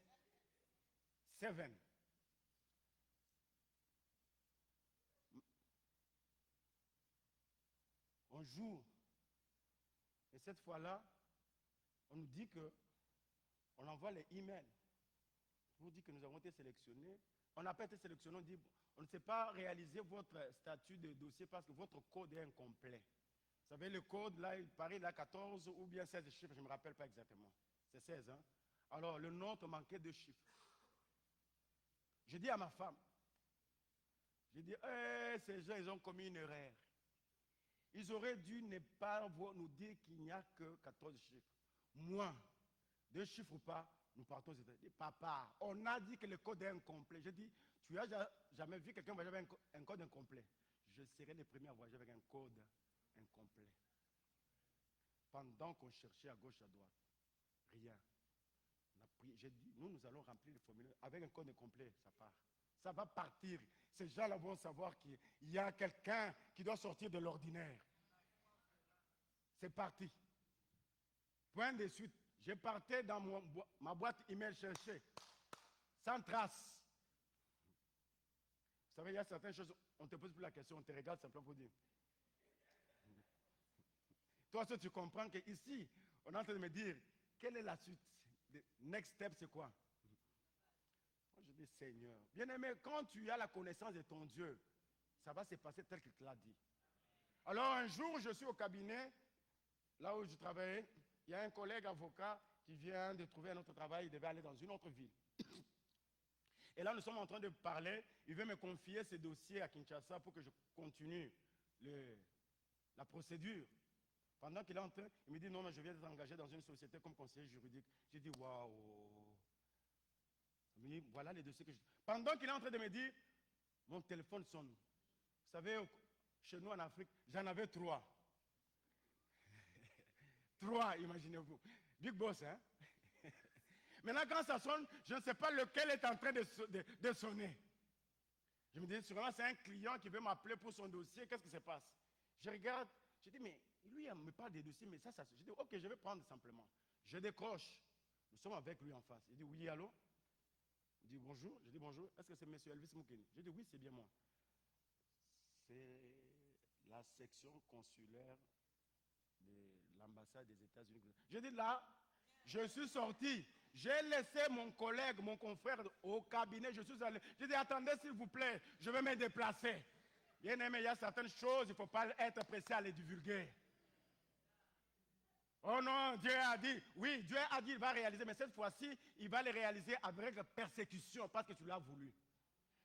On joue. Et cette fois-là, on nous dit que, on envoie les emails. On nous dit que nous avons été sélectionnés. On n'a pas été sélectionnés, on dit, on ne sait pas réaliser votre statut de dossier parce que votre code est incomplet. Vous savez, le code, là, il paraît, là, 14 ou bien 16 chiffres, je ne me rappelle pas exactement. C'est 16, hein? Alors, le nôtre manquait de chiffres. Je dis à ma femme, je dis, ces gens, ils ont commis une erreur. Ils auraient dû ne pas nous dire qu'il n'y a que 14 chiffres. Moi, 2 chiffres ou pas, nous partons aux États-Unis. Papa, on a dit que le code est incomplet. Je dis, tu as jamais vu quelqu'un voyager avec un code incomplet? Je serai le premier à voyager avec un code incomplet. Pendant qu'on cherchait à gauche, à droite, rien. J'ai dit, nous allons remplir le formulaire avec un code incomplet, ça part. Ça va partir. Ces gens-là vont savoir qu'il y a quelqu'un qui doit sortir de l'ordinaire. C'est parti. Point de suite. Je partais dans ma boîte email chercher, sans trace. Vous savez, il y a certaines choses, on ne te pose plus la question, on te regarde simplement pour dire. Toi, si tu comprends qu'ici, on est en train de me dire, quelle est la suite? The next step, c'est quoi? Moi, je dis, Seigneur, bien-aimé, quand tu as la connaissance de ton Dieu, ça va se passer tel qu'il te l'a dit. Alors, un jour, je suis au cabinet, là où je travaillais, il y a un collègue avocat qui vient de trouver un autre travail, il devait aller dans une autre ville. Et là, nous sommes en train de parler, il veut me confier ses dossiers à Kinshasa pour que je continue la procédure. Pendant qu'il est en train, il me dit, non, mais je viens d'être engagé dans une société comme conseiller juridique. J'ai dit, waouh. Il me dit, voilà les dossiers que je... Pendant qu'il est en train de me dire, mon téléphone sonne. Vous savez, chez nous en Afrique, j'en avais 3. 3, imaginez-vous. Big boss, hein? Maintenant, quand ça sonne, je ne sais pas lequel est en train de sonner. Je me dis, sûrement, c'est un client qui veut m'appeler pour son dossier. Qu'est-ce qui se passe? Je regarde, je dis, mais lui, il me parle des dossiers, mais ça. Je dis, ok, je vais prendre simplement. Je décroche. Nous sommes avec lui en face. Il dit, oui, allô? Il dit, bonjour. Je dis, bonjour. Est-ce que c'est M. Elvis Moukeni? Je dis, oui, c'est bien moi. C'est la section consulaire de l'ambassade des États-Unis. Je dis, là, je suis sorti. J'ai laissé mon collègue, mon confrère au cabinet. Je suis allé. Je dis, attendez, s'il vous plaît, je vais me déplacer. Bien aimé, il y a certaines choses, il ne faut pas être pressé à les divulguer. Oh non, Dieu a dit, oui, Dieu a dit, il va réaliser, mais cette fois-ci, il va les réaliser avec persécution, parce que tu l'as voulu.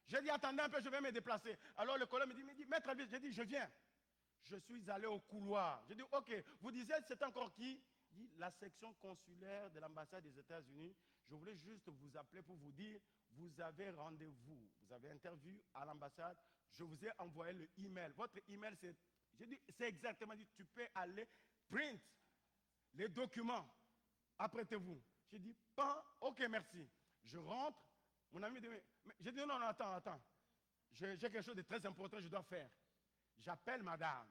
J'ai dit, attendez un peu, je vais me déplacer. Alors le collègue me dit, maître Elvis, j'ai dit, je viens. Je suis allé au couloir. J'ai dit, ok, vous disiez, c'est encore qui? Il dit, la section consulaire de l'ambassade des États-Unis. Je voulais juste vous appeler pour vous dire, vous avez rendez-vous, vous avez interview à l'ambassade. Je vous ai envoyé le email. Votre email, c'est, j'ai dit, c'est exactement dit, tu peux aller print les documents. Apprêtez-vous. J'ai dit, pas, ok, merci. Je rentre. Mon ami dit, j'ai dit, non, attends. J'ai quelque chose de très important que je dois faire. J'appelle madame.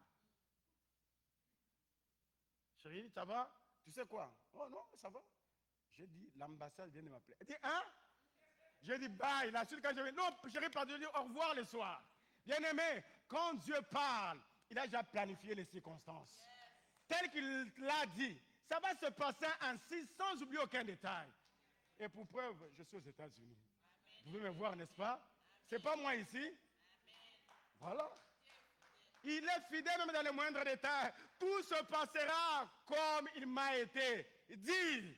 Chérie, ça va? Tu sais quoi? Oh non, ça va. J'ai dit, l'ambassade vient de m'appeler. Elle dit, hein? J'ai dit, bye. La suite, quand je vais, non, chérie, pardon, je dis au revoir le soir. Bien aimé, quand Dieu parle, il a déjà planifié les circonstances. Tel qu'il l'a dit, ça va se passer ainsi sans oublier aucun détail. Et pour preuve, je suis aux États-Unis. Vous pouvez me voir, n'est-ce pas? C'est pas moi ici. Voilà. Il est fidèle même dans les moindres détails. Tout se passera comme il m'a été dit.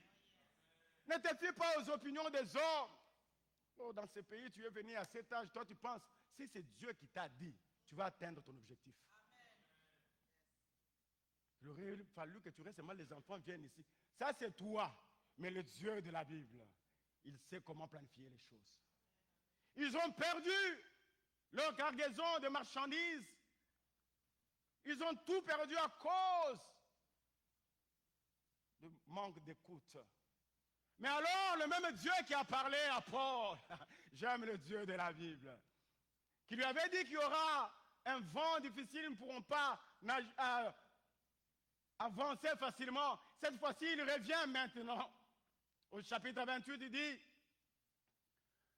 Ne te fie pas aux opinions des hommes. Oh, dans ce pays, tu es venu à cet âge, toi tu penses, si c'est Dieu qui t'a dit, tu vas atteindre ton objectif. Il aurait fallu que tu restes seulement, les enfants viennent ici. Ça c'est toi, mais le Dieu de la Bible, il sait comment planifier les choses. Ils ont perdu leur cargaison de marchandises. Ils ont tout perdu à cause du manque d'écoute. Mais alors, le même Dieu qui a parlé à Paul, j'aime le Dieu de la Bible, qui lui avait dit qu'il y aura un vent difficile, ils ne pourront pas avancer facilement. Cette fois-ci, il revient maintenant. Au chapitre 28, il dit,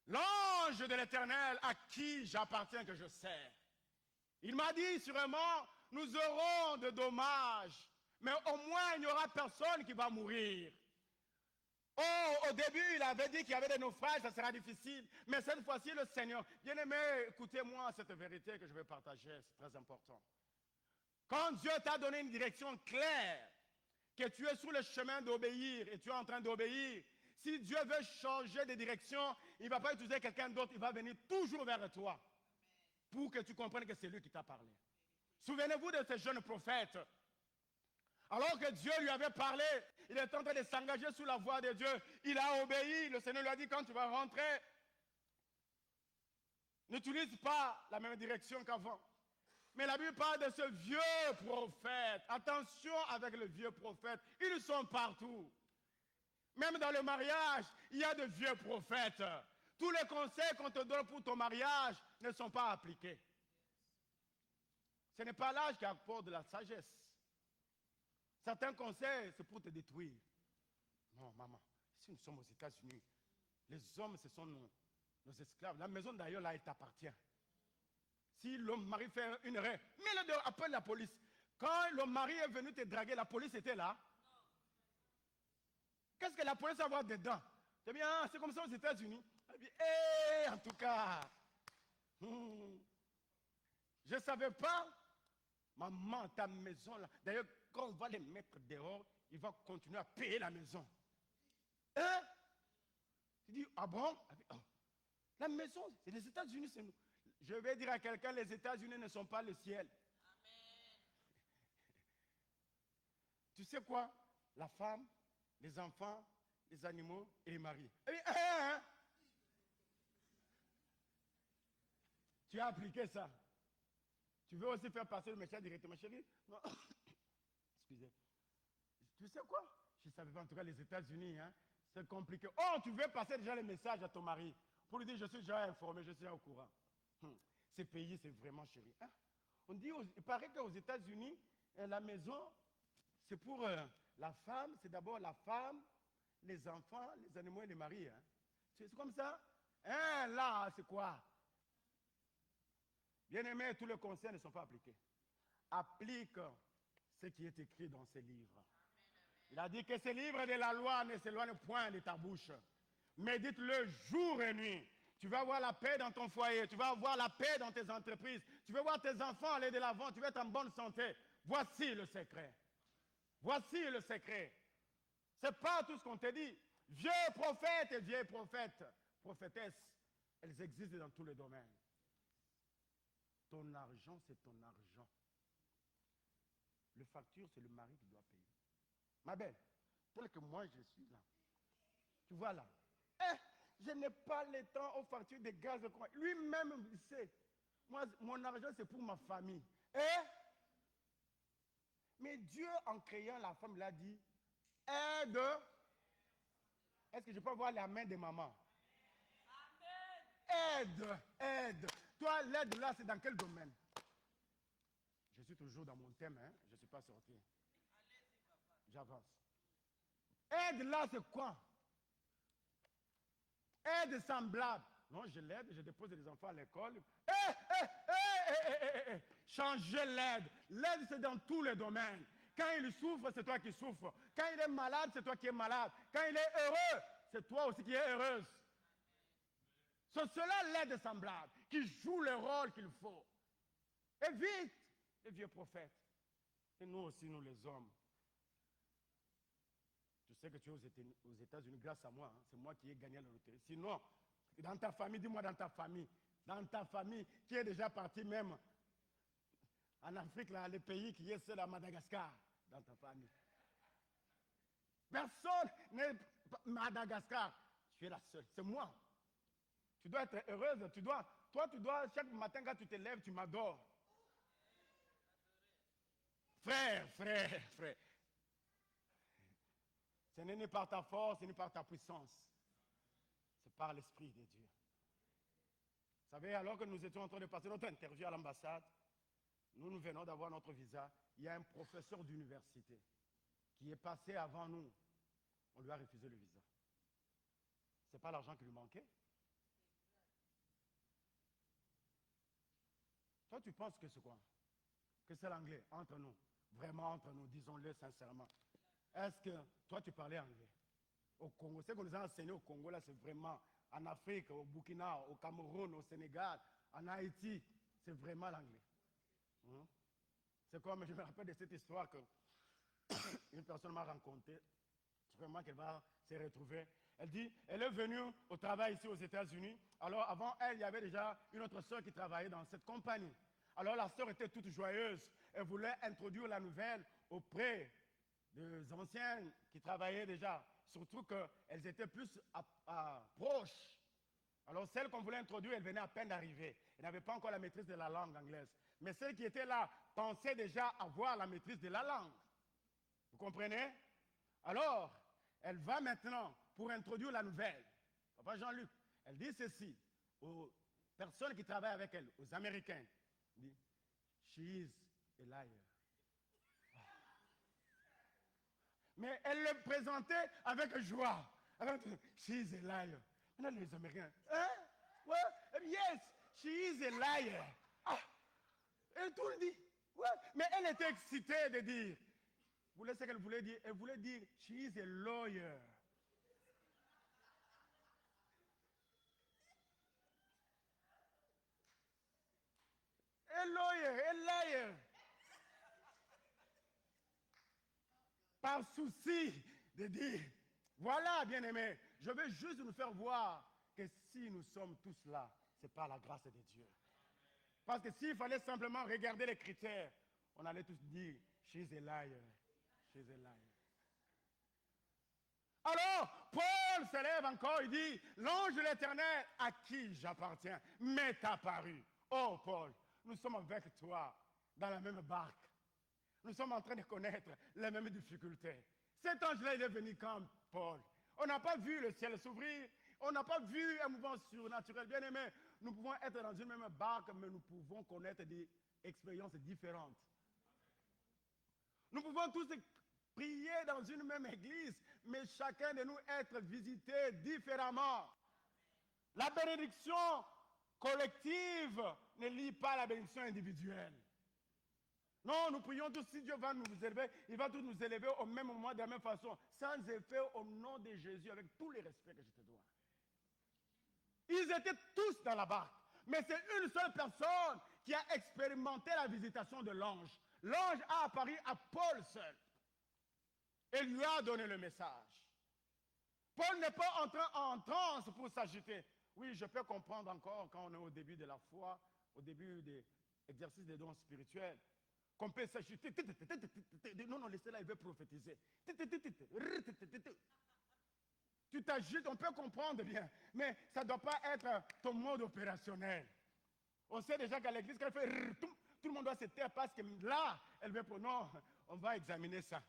l'ange de l'Éternel à qui j'appartiens que je sers. Il m'a dit, sûrement, nous aurons de dommages, mais au moins il n'y aura personne qui va mourir. Oh, au début, il avait dit qu'il y avait des naufrages, ça sera difficile. Mais cette fois-ci, le Seigneur, bien-aimé, écoutez-moi cette vérité que je vais partager, c'est très important. Quand Dieu t'a donné une direction claire, que tu es sur le chemin d'obéir et tu es en train d'obéir, si Dieu veut changer de direction, il ne va pas utiliser quelqu'un d'autre, il va venir toujours vers toi pour que tu comprennes que c'est lui qui t'a parlé. Souvenez-vous de ce jeune prophète. Alors que Dieu lui avait parlé, il est en train de s'engager sous la voie de Dieu. Il a obéi. Le Seigneur lui a dit, quand tu vas rentrer, n'utilise pas la même direction qu'avant. Mais la Bible parle de ce vieux prophète. Attention avec le vieux prophète. Ils sont partout. Même dans le mariage, il y a de vieux prophètes. Tous les conseils qu'on te donne pour ton mariage ne sont pas appliqués. Ce n'est pas l'âge qui apporte de la sagesse. Certains conseils, c'est pour te détruire. Non, maman, si nous sommes aux États-Unis, les hommes, ce sont nos esclaves. La maison d'ailleurs, là, elle t'appartient. Si l'homme mari fait une erreur, mets-le dehors, appelle la police. Quand le mari est venu te draguer, la police était là. Qu'est-ce que la police va avoir dedans? C'est bien, c'est comme ça aux États-Unis. En tout cas, je ne savais pas. Maman, ta maison là. D'ailleurs, quand on va les mettre dehors, il va continuer à payer la maison. Hein? Tu dis, ah bon? La maison, c'est les États-Unis, c'est nous. Je vais dire à quelqu'un, les États-Unis ne sont pas le ciel. Amen. Tu sais quoi? La femme, les enfants, les animaux et les maris. Tu as appliqué ça. Tu veux aussi faire passer le message directement, chérie? Non. Excusez. Tu sais quoi? Je ne savais pas, en tout cas, les États-Unis, hein, c'est compliqué. Oh, tu veux passer déjà le message à ton mari pour lui dire, je suis déjà informé, je suis déjà au courant. Ces pays, c'est vraiment chéri. Hein? On dit, il paraît qu'aux États-Unis, la maison, c'est pour la femme, c'est d'abord la femme, les enfants, les animaux et les maris. Hein? C'est comme ça? Hein, là, c'est quoi? Bien-aimés, tous les conseils ne sont pas appliqués. Applique ce qui est écrit dans ces livres. Il a dit que ces livres de la loi ne s'éloignent point de ta bouche. Médite-le jour et nuit. Tu vas avoir la paix dans ton foyer. Tu vas avoir la paix dans tes entreprises. Tu vas voir tes enfants aller de l'avant. Tu vas être en bonne santé. Voici le secret. Voici le secret. Ce n'est pas tout ce qu'on te dit. Vieux prophètes et vieilles prophètes, prophétesses, elles existent dans tous les domaines. Ton argent, c'est ton argent. Le facture, c'est le mari qui doit payer. Ma belle, tel que moi je suis là, tu vois là, je n'ai pas le temps aux factures de gaz. Lui-même, il sait. Moi, mon argent, c'est pour ma famille. Mais Dieu, en créant la femme, il a dit, aide. Est-ce que je peux voir la main de maman? Aide, aide. Toi, l'aide là, c'est dans quel domaine? Je suis toujours dans mon thème, hein? Je ne suis pas sorti. J'avance. Aide là, c'est quoi? Aide semblable. Non, je l'aide, je dépose les enfants à l'école. Changer l'aide. L'aide, c'est dans tous les domaines. Quand il souffre, c'est toi qui souffres. Quand il est malade, c'est toi qui es malade. Quand il est heureux, c'est toi aussi qui es heureuse. C'est cela l'aide semblable, qui joue le rôle qu'il faut. Et vite, les vieux prophètes. Et nous aussi, nous les hommes. Tu sais que tu es aux États-Unis grâce à moi. Hein. C'est moi qui ai gagné la loterie. Sinon, dans ta famille, dis-moi dans ta famille, qui est déjà parti même en Afrique, là, les pays qui est seul à Madagascar, dans ta famille. Personne n'est Madagascar. Tu es la seule. C'est moi. Tu dois être heureuse. Toi, tu dois, chaque matin quand tu te lèves, tu m'adores. Frère. Ce n'est ni par ta force, ni par ta puissance. C'est par l'Esprit de Dieu. Vous savez, alors que nous étions en train de passer notre interview à l'ambassade, nous venons d'avoir notre visa. Il y a un professeur d'université qui est passé avant nous. On lui a refusé le visa. Ce n'est pas l'argent qui lui manquait. Toi, tu penses que c'est quoi? Que c'est l'anglais, entre nous. Vraiment entre nous, disons-le sincèrement. Est-ce que toi, tu parlais anglais? Au Congo, ce qu'on nous a enseigné au Congo, là, c'est vraiment en Afrique, au Burkina, au Cameroun, au Sénégal, en Haïti, c'est vraiment l'anglais. C'est comme, je me rappelle de cette histoire que une personne m'a rencontré, vraiment qu'elle va se retrouver. Elle dit, elle est venue au travail ici aux États-Unis. Alors avant elle, il y avait déjà une autre sœur qui travaillait dans cette compagnie. Alors la sœur était toute joyeuse. Elle voulait introduire la nouvelle auprès des anciens qui travaillaient déjà. Surtout qu'elles étaient plus proches. Alors celle qu'on voulait introduire, elle venait à peine d'arriver. Elle n'avait pas encore la maîtrise de la langue anglaise. Mais celle qui était là pensait déjà avoir la maîtrise de la langue. Vous comprenez? Alors, elle va maintenant pour introduire la nouvelle. Papa Jean-Luc, elle dit ceci aux personnes qui travaillent avec elle, aux Américains. Elle dit, she is a liar. Mais elle le présentait avec joie. She is a liar. Maintenant, les Américains, hein? Ouais, yes, she is a liar. Ah, et tout le dit. Ouais. Mais elle était excitée de dire. Vous voyez ce qu'elle voulait dire? Elle voulait dire, she is a lawyer. A lawyer, a liar. Par souci de dire, voilà, bien-aimés, je veux juste nous faire voir que si nous sommes tous là, c'est par la grâce de Dieu. Parce que s'il fallait simplement regarder les critères, on allait tous dire, she's a liar, she's a liar. Alors, Paul se lève encore, il dit, l'ange de l'Éternel à qui j'appartiens m'est apparu. Oh Paul, nous sommes avec toi dans la même barque. Nous sommes en train de connaître les mêmes difficultés. Cet ange-là, il est venu comme Paul. On n'a pas vu le ciel s'ouvrir. On n'a pas vu un mouvement surnaturel. Bien aimé, nous pouvons être dans une même barque, mais nous pouvons connaître des expériences différentes. Nous pouvons tous prier dans une même église, mais chacun de nous être visité différemment. La bénédiction collective ne lie pas la bénédiction individuelle. Non, nous prions tous, si Dieu va nous élever, il va tous nous élever au même moment, de la même façon, sans effet, au nom de Jésus, avec tous les respects que je te dois. Ils étaient tous dans la barque, mais c'est une seule personne qui a expérimenté la visitation de l'ange. L'ange a apparu à Paul seul et lui a donné le message. Paul n'est pas entré en transe pour s'agiter. Oui, je peux comprendre encore quand on est au début de la foi, au début de l'exercice des dons spirituels, qu'on peut s'agiter. Non, laissez-la, il veut prophétiser. Tu t'agites, on peut comprendre bien, mais ça ne doit pas être ton mode opérationnel. On sait déjà qu'à l'église, quand elle fait tout le monde doit se taire parce que là, elle veut pour non, on va examiner ça.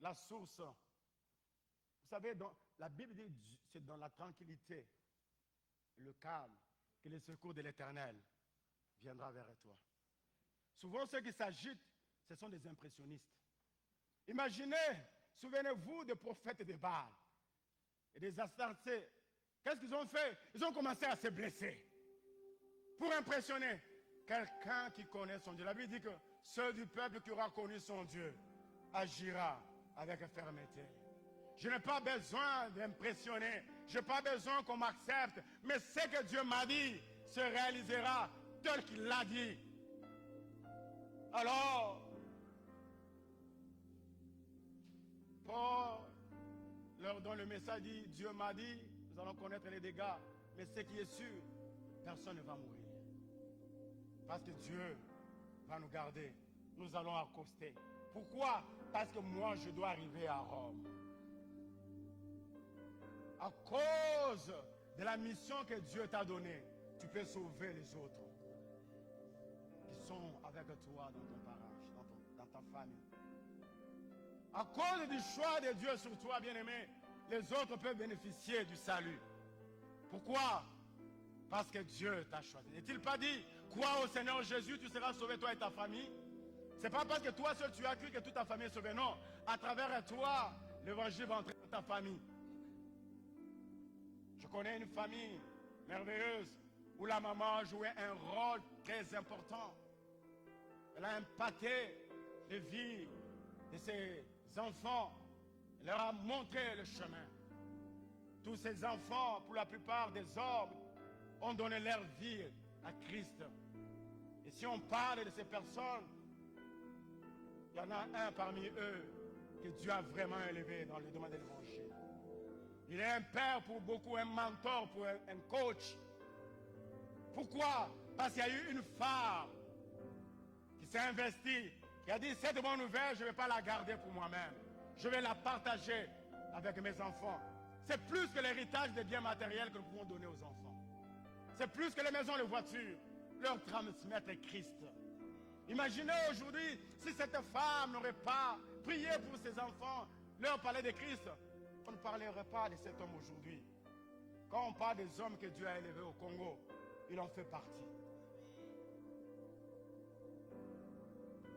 La source. Vous savez, la Bible dit c'est dans la tranquillité, le calme, que le secours de l'Éternel viendra vers toi. Souvent, ceux qui s'agitent, ce sont des impressionnistes. Imaginez, souvenez-vous des prophètes de Baal et des Astartés. Qu'est-ce qu'ils ont fait? Ils ont commencé à se blesser pour impressionner quelqu'un qui connaît son Dieu. La Bible dit que ceux du peuple qui aura connu son Dieu agira avec fermeté. Je n'ai pas besoin d'impressionner. Je n'ai pas besoin qu'on m'accepte. Mais ce que Dieu m'a dit se réalisera tel qu'il l'a dit. Alors, Paul leur donne le message, dit, Dieu m'a dit, nous allons connaître les dégâts, mais ce qui est sûr, personne ne va mourir. Parce que Dieu va nous garder. Nous allons accoster. Pourquoi? Parce que moi, je dois arriver à Rome. À cause de la mission que Dieu t'a donnée, tu peux sauver les autres qui sont avec toi dans ton parage, dans ta famille. À cause du choix de Dieu sur toi, bien-aimé, les autres peuvent bénéficier du salut. Pourquoi? Parce que Dieu t'a choisi. N'est-il pas dit, crois au Seigneur Jésus, tu seras sauvé, toi et ta famille? Ce n'est pas parce que toi seul tu as cru que toute ta famille est sauvée. Non, à travers toi, l'évangile va entrer dans ta famille. Je connais une famille merveilleuse où la maman jouait un rôle très important. Elle a impacté les vies de ses enfants. Elle leur a montré le chemin. Tous ces enfants, pour la plupart des hommes, ont donné leur vie à Christ. Et si on parle de ces personnes, il y en a un parmi eux que Dieu a vraiment élevé dans le domaine de l'évangile. Il est un père pour beaucoup, un mentor pour un coach. Pourquoi? Parce qu'il y a eu une femme qui s'est investie, qui a dit, cette bonne nouvelle, je ne vais pas la garder pour moi-même. Je vais la partager avec mes enfants. C'est plus que l'héritage des biens matériels que nous pouvons donner aux enfants. C'est plus que les maisons, les voitures. Leur transmettre Christ. Imaginez aujourd'hui si cette femme n'aurait pas prié pour ses enfants, leur parler de Christ. On ne parlerait pas de cet homme aujourd'hui. Quand on parle des hommes que Dieu a élevés au Congo, il en fait partie.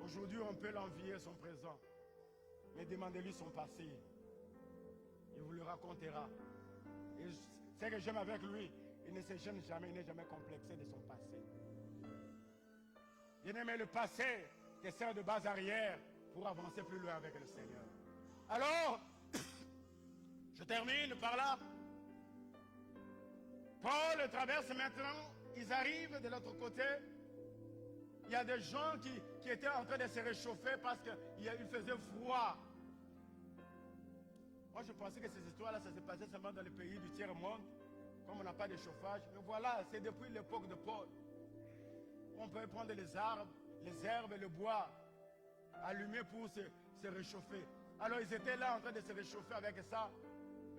Aujourd'hui, on peut l'envier son présent, mais demandez-lui son passé. Il vous le racontera. Et ce que j'aime avec lui, il ne se gêne jamais, il n'est jamais complexé de son passé. Bien-aimé, le passé te sert de base arrière pour avancer plus loin avec le Seigneur. Alors, je termine par là. Paul traverse maintenant, ils arrivent de l'autre côté. Il y a des gens qui étaient en train de se réchauffer parce qu'il faisait froid. Moi, je pensais que ces histoires-là, ça se passait seulement dans les pays du tiers-monde, comme on n'a pas de chauffage. Mais voilà, c'est depuis l'époque de Paul. On peut prendre les arbres, les herbes et le bois, allumés pour se réchauffer. Alors, ils étaient là en train de se réchauffer avec ça.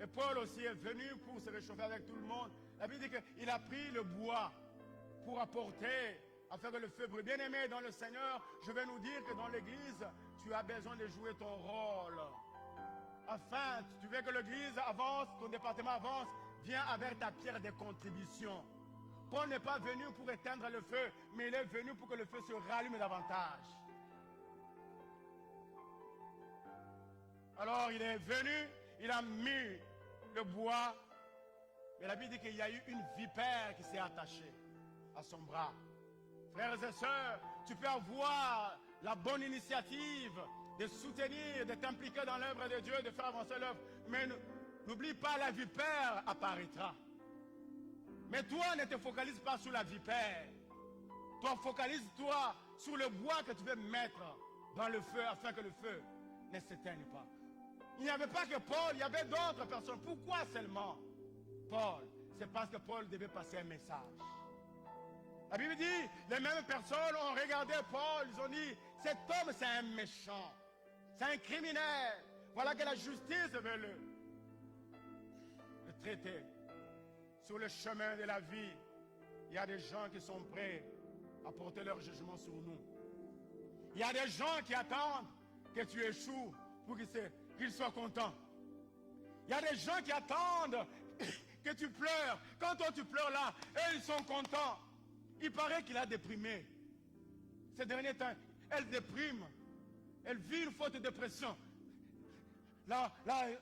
Et Paul aussi est venu pour se réchauffer avec tout le monde. La Bible dit qu'il a pris le bois pour apporter, afin que le feu brûle. Bien-aimé dans le Seigneur, je vais nous dire que dans l'église, tu as besoin de jouer ton rôle. Afin, tu veux que l'église avance, ton département avance, viens avec ta pierre de contribution. Paul n'est pas venu pour éteindre le feu, mais il est venu pour que le feu se rallume davantage. Alors il est venu, il a mis le bois, mais la Bible dit qu'il y a eu une vipère qui s'est attachée à son bras. Frères et sœurs, tu peux avoir la bonne initiative de soutenir, de t'impliquer dans l'œuvre de Dieu, de faire avancer l'œuvre, mais n'oublie pas, la vipère apparaîtra. Mais toi, ne te focalise pas sur la vipère. Toi, focalise-toi sur le bois que tu veux mettre dans le feu afin que le feu ne s'éteigne pas. Il n'y avait pas que Paul, il y avait d'autres personnes. Pourquoi seulement Paul? C'est parce que Paul devait passer un message. La Bible dit, les mêmes personnes ont regardé Paul, ils ont dit, cet homme c'est un méchant, c'est un criminel. Voilà que la justice veut le traiter. Sur le chemin de la vie, il y a des gens qui sont prêts à porter leur jugement sur nous. Il y a des gens qui attendent que tu échoues pour qu'ils soient contents. Il y a des gens qui attendent que tu pleures. Quand toi tu pleures là, eux ils sont contents. Il paraît qu'il a déprimé. Ces derniers temps, elle déprime. Elle vit une forte dépression. Là,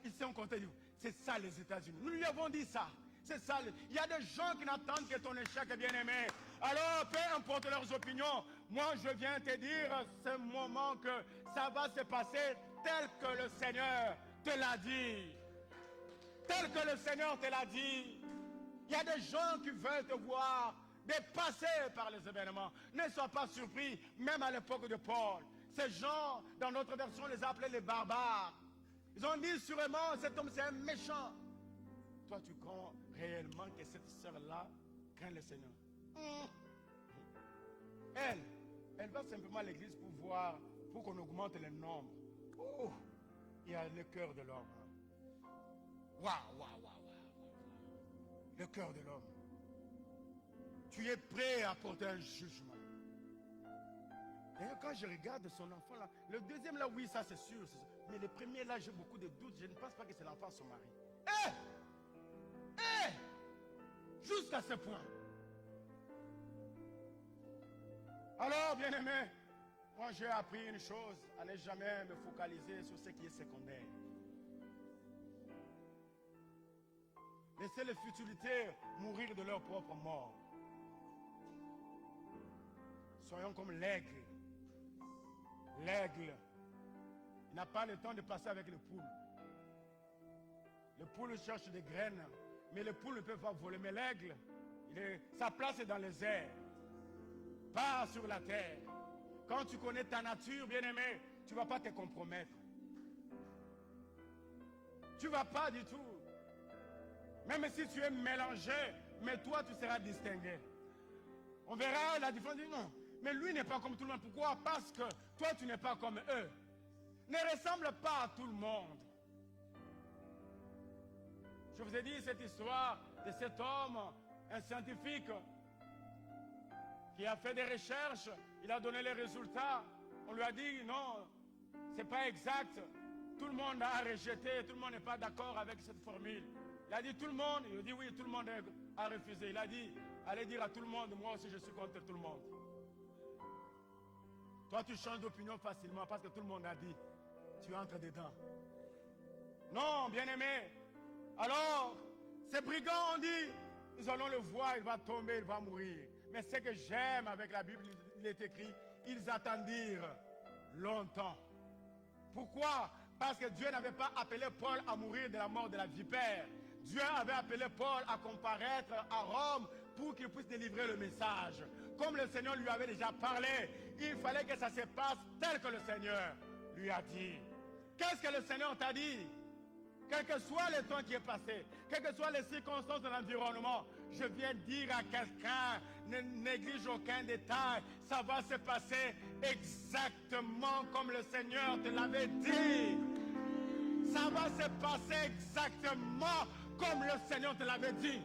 ils sont contents. C'est ça les États-Unis. Nous lui avons dit ça. C'est ça. Il y a des gens qui n'attendent que ton échec, bien-aimé. Alors, peu importe leurs opinions, moi je viens te dire ce moment que ça va se passer tel que le Seigneur te l'a dit. Tel que le Seigneur te l'a dit. Il y a des gens qui veulent te voir de passer par les événements. Ne sois pas surpris, même à l'époque de Paul. Ces gens, dans notre version, on les a appelés les barbares. Ils ont dit sûrement, cet homme c'est un méchant. Toi, tu crois réellement que cette sœur-là craint le Seigneur? Elle va simplement à l'église pour voir, pour qu'on augmente le nombre. Oh, il y a le cœur de l'homme. Waouh. Le cœur de l'homme. Tu es prêt à porter un jugement. D'ailleurs, quand je regarde son enfant là, le deuxième là, oui, ça c'est sûr. Mais le premier là, j'ai beaucoup de doutes. Je ne pense pas que c'est l'enfant de son mari. Jusqu'à ce point. Alors, bien-aimé, moi j'ai appris une chose, à ne jamais me focaliser sur ce qui est secondaire. Laissez les futilités mourir de leur propre mort. Soyons comme l'aigle. L'aigle, il n'a pas le temps de passer avec le poule. Le poule cherche des graines, mais le poule ne peut pas voler. Mais l'aigle, sa place est dans les airs, pas sur la terre. Quand tu connais ta nature, bien-aimé, tu ne vas pas te compromettre. Tu ne vas pas du tout. Même si tu es mélangé, mais toi, tu seras distingué. On verra la différence. Non, mais lui n'est pas comme tout le monde. Pourquoi? Parce que toi, tu n'es pas comme eux. Ne ressemble pas à tout le monde. Je vous ai dit cette histoire de cet homme, un scientifique, qui a fait des recherches. Il a donné les résultats. On lui a dit non, c'est pas exact. Tout le monde a rejeté, tout le monde n'est pas d'accord avec cette formule. Il a dit tout le monde, il a dit oui, tout le monde a refusé. Il a dit, allez dire à tout le monde, moi aussi je suis contre tout le monde. Toi tu changes d'opinion facilement parce que tout le monde a dit, tu entres dedans. Non, bien-aimé. Alors, ces brigands ont dit, nous allons le voir, il va tomber, il va mourir. Mais ce que j'aime avec la Bible, il est écrit, ils attendirent longtemps. Pourquoi? Parce que Dieu n'avait pas appelé Paul à mourir de la mort de la vipère. Dieu avait appelé Paul à comparaître à Rome pour qu'il puisse délivrer le message. Comme le Seigneur lui avait déjà parlé, il fallait que ça se passe tel que le Seigneur lui a dit. Qu'est-ce que le Seigneur t'a dit? Quel que soit le temps qui est passé, quelles que soient les circonstances de l'environnement, je viens dire à quelqu'un, ne néglige aucun détail, ça va se passer exactement comme le Seigneur te l'avait dit. Ça va se passer exactement comme le Seigneur te l'avait dit.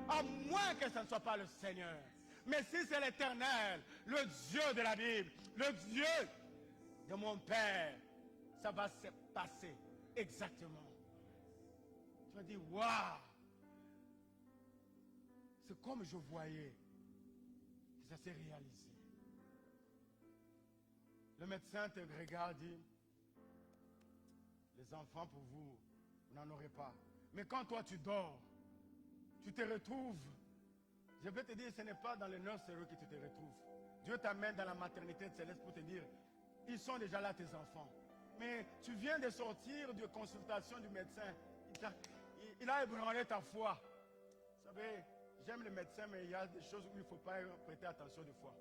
À moins que ce ne soit pas le Seigneur. Mais si c'est l'Éternel, le Dieu de la Bible, le Dieu de mon Père, ça va se passer exactement. Tu vas dire, waouh! C'est comme je voyais que ça s'est réalisé. Le médecin te regarde, dit, les enfants pour vous, vous n'en aurez pas. Mais quand toi tu dors, tu te retrouves. Je vais te dire, ce n'est pas dans les nurseries que tu te retrouves. Dieu t'amène dans la maternité céleste pour te dire, ils sont déjà là tes enfants. Mais tu viens de sortir de consultation du médecin. Il a ébranlé ta foi. Vous savez, j'aime les médecins, mais il y a des choses où il ne faut pas prêter attention des fois.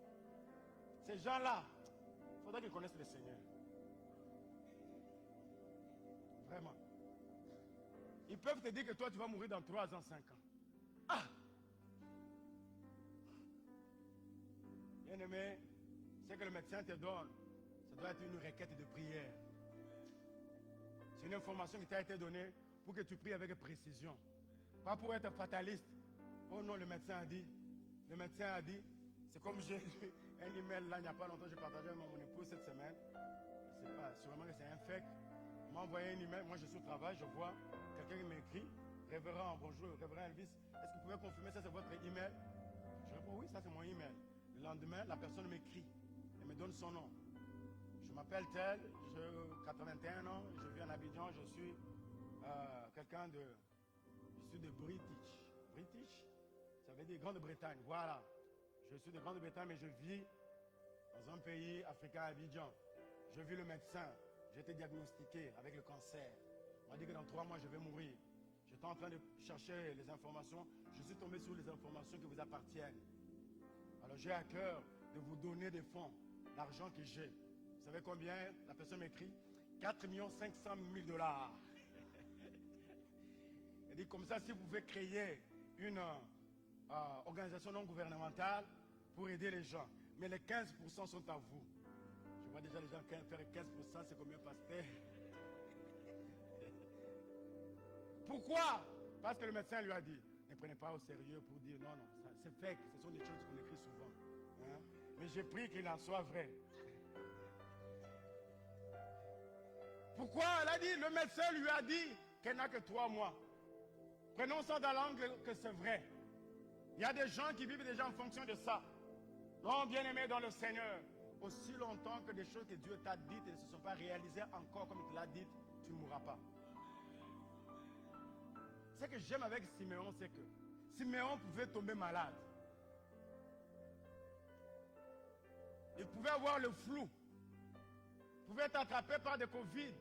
Ces gens-là, il faudrait qu'ils connaissent le Seigneur. Vraiment. Ils peuvent te dire que toi, tu vas mourir dans 3 ans, 5 ans. Ah! Bien-aimé, ce que le médecin te donne, ça doit être une requête de prière. C'est une information qui t'a été donnée pour que tu pries avec précision. Pas pour être fataliste. Oh non, le médecin a dit. Le médecin a dit. C'est comme j'ai lu un email là, il n'y a pas longtemps, j'ai partagé avec mon épouse cette semaine. Je ne sais pas, sûrement que c'est un fake. Il m'a envoyé un email, moi je suis au travail, je vois quelqu'un qui m'écrit. Révérend, bonjour, révérend Elvis, est-ce que vous pouvez confirmer ça, c'est votre email? Je réponds, oui, ça c'est mon email. Le lendemain, la personne m'écrit et me donne son nom. Je m'appelle tel, j'ai 81 ans, je vis en Abidjan, je suis quelqu'un de... Je suis de British. British, ça veut dire Grande-Bretagne, voilà. Je suis de Grande-Bretagne, mais je vis dans un pays africain, Abidjan. Je vis le médecin, j'ai été diagnostiqué avec le cancer. On m'a dit que dans 3 mois, je vais mourir. J'étais en train de chercher les informations, je suis tombé sur les informations qui vous appartiennent. Alors j'ai à cœur de vous donner des fonds, l'argent que j'ai. Vous savez combien? La personne m'écrit 4 500 000 dollars. Elle dit comme ça, si vous pouvez créer une organisation non gouvernementale pour aider les gens. Mais les 15% sont à vous. Je vois déjà les gens faire 15%, c'est combien, pasteur? Pourquoi? Parce que le médecin lui a dit, ne prenez pas au sérieux pour dire non, non, c'est fake, ce sont des choses qu'on écrit souvent. Hein? Mais j'ai pris qu'il en soit vrai. Pourquoi? Elle a dit, le médecin lui a dit qu'elle n'a que 3 mois. Prenons ça dans l'angle que c'est vrai. Il y a des gens qui vivent déjà en fonction de ça. Non, bien-aimé dans le Seigneur, aussi longtemps que des choses que Dieu t'a dites ne se sont pas réalisées encore comme il te l'a dit, tu ne mourras pas. Ce que j'aime avec Siméon, c'est que Siméon pouvait tomber malade. Il pouvait avoir le flou. Il pouvait être attrapé par des Covid.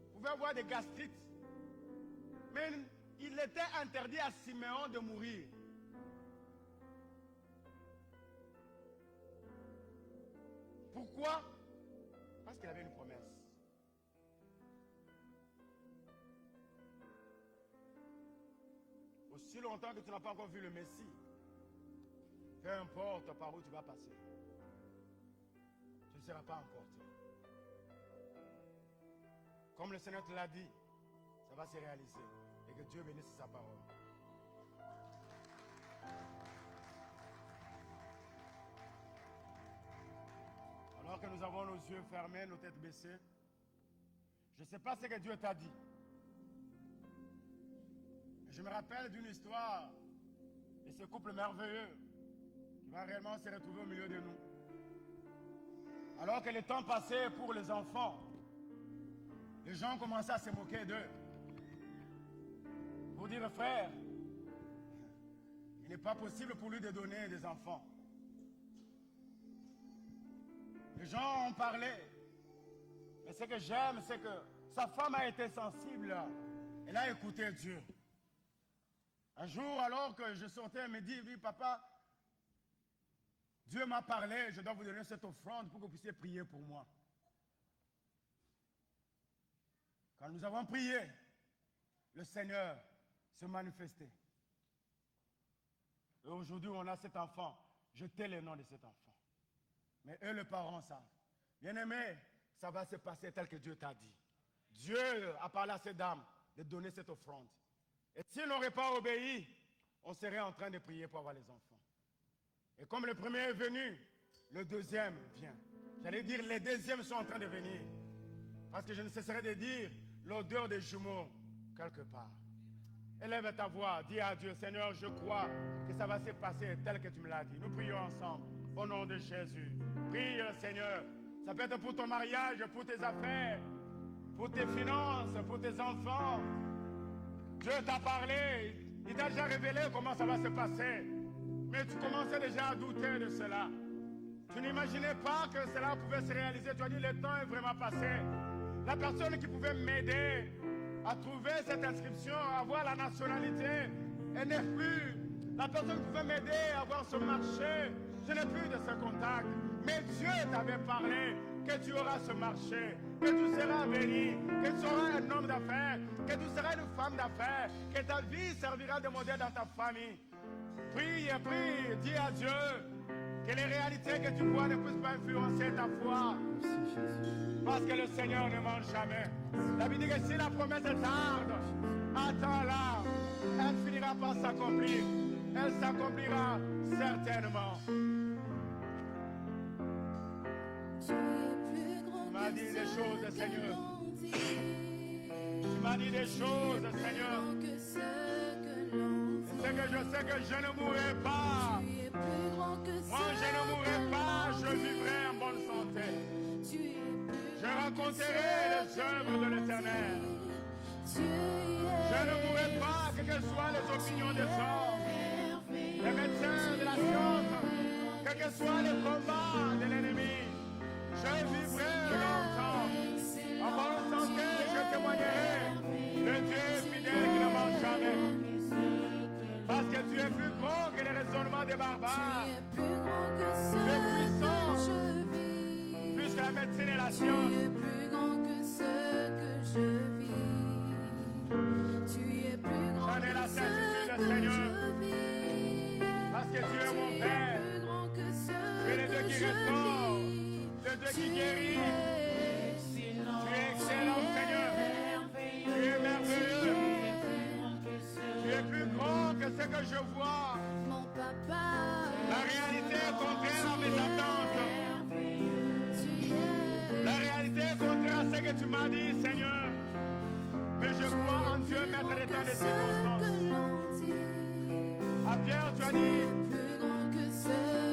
Il pouvait avoir des gastrites. Mais il était interdit à Siméon de mourir. Pourquoi? Parce qu'il avait une promesse. Aussi longtemps que tu n'as pas encore vu le Messie, peu importe par où tu vas passer, tu ne seras pas emporté. Comme le Seigneur te l'a dit, ça va se réaliser. Et que Dieu bénisse sa parole. Alors que nous avons nos yeux fermés, nos têtes baissées, je ne sais pas ce que Dieu t'a dit. Je me rappelle d'une histoire de ce couple merveilleux qui va réellement se retrouver au milieu de nous. Alors que le temps passait pour les enfants, les gens commençaient à se moquer d'eux. Pour dire, frère, il n'est pas possible pour lui de donner des enfants. Les gens ont parlé. Mais ce que j'aime, c'est que sa femme a été sensible. Elle a écouté Dieu. Un jour, alors que je sortais, elle me dit, oui, papa, Dieu m'a parlé, je dois vous donner cette offrande pour que vous puissiez prier pour moi. Quand nous avons prié, le Seigneur se manifestait. Et aujourd'hui, on a cet enfant. Je tais le nom de cet enfant. Mais eux, les parents, savent. Bien-aimé, ça va se passer tel que Dieu t'a dit. Dieu a parlé à ces dames de donner cette offrande. Et s'ils n'auraient pas obéi, on serait en train de prier pour avoir les enfants. Et comme le premier est venu, le deuxième vient. J'allais dire, les deuxièmes sont en train de venir. Parce que je ne cesserai de dire l'odeur des jumeaux quelque part. Élève ta voix, dis à Dieu, Seigneur, je crois que ça va se passer tel que tu me l'as dit. Nous prions ensemble, au nom de Jésus. Prie le Seigneur. Ça peut être pour ton mariage, pour tes affaires, pour tes finances, pour tes enfants. Dieu t'a parlé, il t'a déjà révélé comment ça va se passer. Mais tu commençais déjà à douter de cela. Tu n'imaginais pas que cela pouvait se réaliser. Tu as dit, le temps est vraiment passé. La personne qui pouvait m'aider à trouver cette inscription, à avoir la nationalité, elle n'est plus. La personne qui pouvait m'aider à avoir ce marché, je n'ai plus de ce contact. Mais Dieu t'avait parlé que tu auras ce marché, que tu seras béni, que tu seras un homme d'affaires, que tu seras une femme d'affaires, que ta vie servira de modèle dans ta famille. Prie et prie, dis à Dieu que les réalités que tu vois ne puissent pas influencer ta foi. Parce que le Seigneur ne ment jamais. La Bible dit que si la promesse est tarde, attends-la, elle finira par s'accomplir. Elle s'accomplira certainement. Tu m'as dit des choses, Seigneur. Tu m'as dit des choses, Seigneur. C'est que je sais que je ne mourrai pas. Moi, je ne mourrai pas, je vivrai en bonne santé. Je raconterai les œuvres de l'Éternel. Je ne mourrai pas, quelles que soient les opinions des hommes, les médecins de la science, quels que soient les combats de l'ennemi. Je vivrai longtemps. En bonne santé, je témoignerai de Dieu fidèle qui ne ment jamais. Parce que tu es plus grand que les raisonnements sang des barbares. Tu es plus grand que ce puissant. que je vis. Plus que la médecine et la Tu science. es plus grand que ce que je vis. Tu es plus grand J'en ai que la ce certitude, que Seigneur. je vis. Parce que tu es mon Tu es Père. plus grand que ce Tu es le Dieu que qui je restaure. vis. Le Dieu Tu qui guérit. es Tu es excellent, Seigneur. Tu es merveilleux. Tu es plus grand que ce que je vois. mon papa. La réalité est contraire à mes attentes. Tu es La réalité est contraire à ce que tu m'as dit, Seigneur. Mais je crois en Dieu, maître des temps et des circonstances. À Pierre, tu as dit,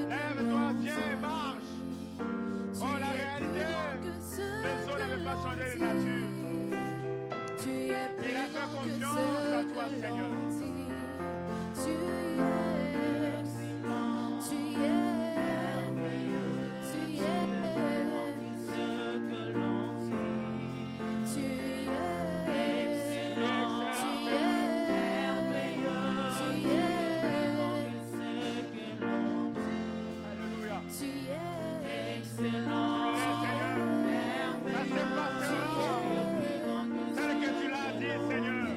lève-toi, viens et marche. Oh, la réalité, les eaux n'avaient pas changé de nature. Il a fait confiance à toi, Seigneur. Alléluia. Ça se passera tel que tu l'as dit, Seigneur.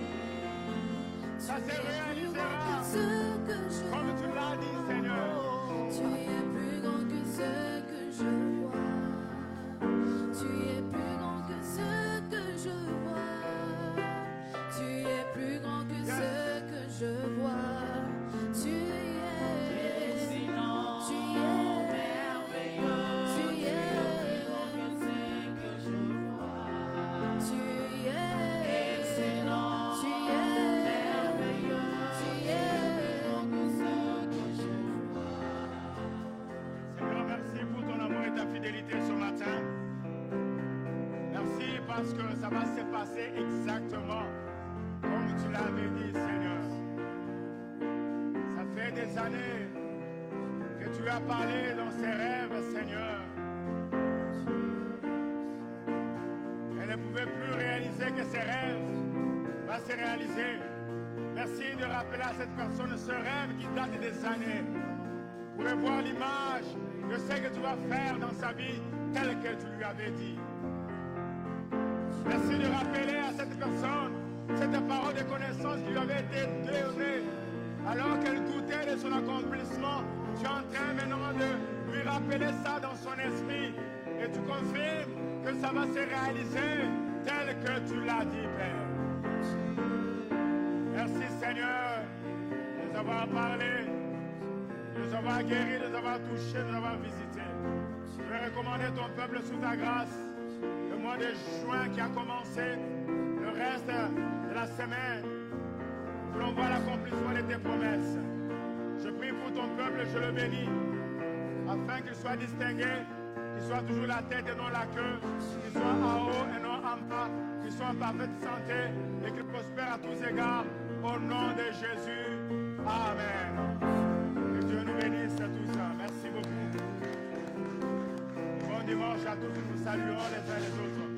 Ça se réalisera comme tu l'as dit, Seigneur. Tu es plus grand que ce que je vois. Tu es plus grand que ce que je vois. Tu es plus grand que ce que je vois. Tu es excellent. Tu es merveilleux. Tu es Tu es excellent. Tu es merveilleux. Tu es Seigneur, merci pour ton amour et ta fidélité ce matin. Merci parce que ça va se passer exactement comme tu l'avais dit, Seigneur. Ça fait des années que tu as parlé dans ces rêves, Seigneur. Elle ne pouvait plus réaliser que ses rêves vont se réaliser. Merci de rappeler à cette personne ce rêve qui date des années. Pour voir l'image de ce que tu vas faire dans sa vie tel que tu lui avais dit. Merci de rappeler à cette personne cette parole de connaissance qui lui avait été donnée alors qu'elle doutait de son accomplissement. Tu es en train maintenant de lui rappeler ça dans son esprit et tu confirmes que ça va se réaliser tel que tu l'as dit, Père. Merci, Seigneur, de nous avoir parlé, de nous avoir guéris, de nous avoir touchés, de nous avoir visités. Je vais recommander ton peuple sous ta grâce. Le mois de juin qui a commencé, le reste de la semaine, que l'on voit l'accomplissement de tes promesses. Je prie pour ton peuple, je le bénis, afin qu'il soit distingué, qu'il soit toujours la tête et non la queue, qu'il soit en haut et non en bas, qu'il soit en parfaite santé et qu'il prospère à tous égards, au nom de Jésus. Amen. Que Dieu nous bénisse à tous. Merci beaucoup. Bon dimanche à tous, nous saluons les uns les autres.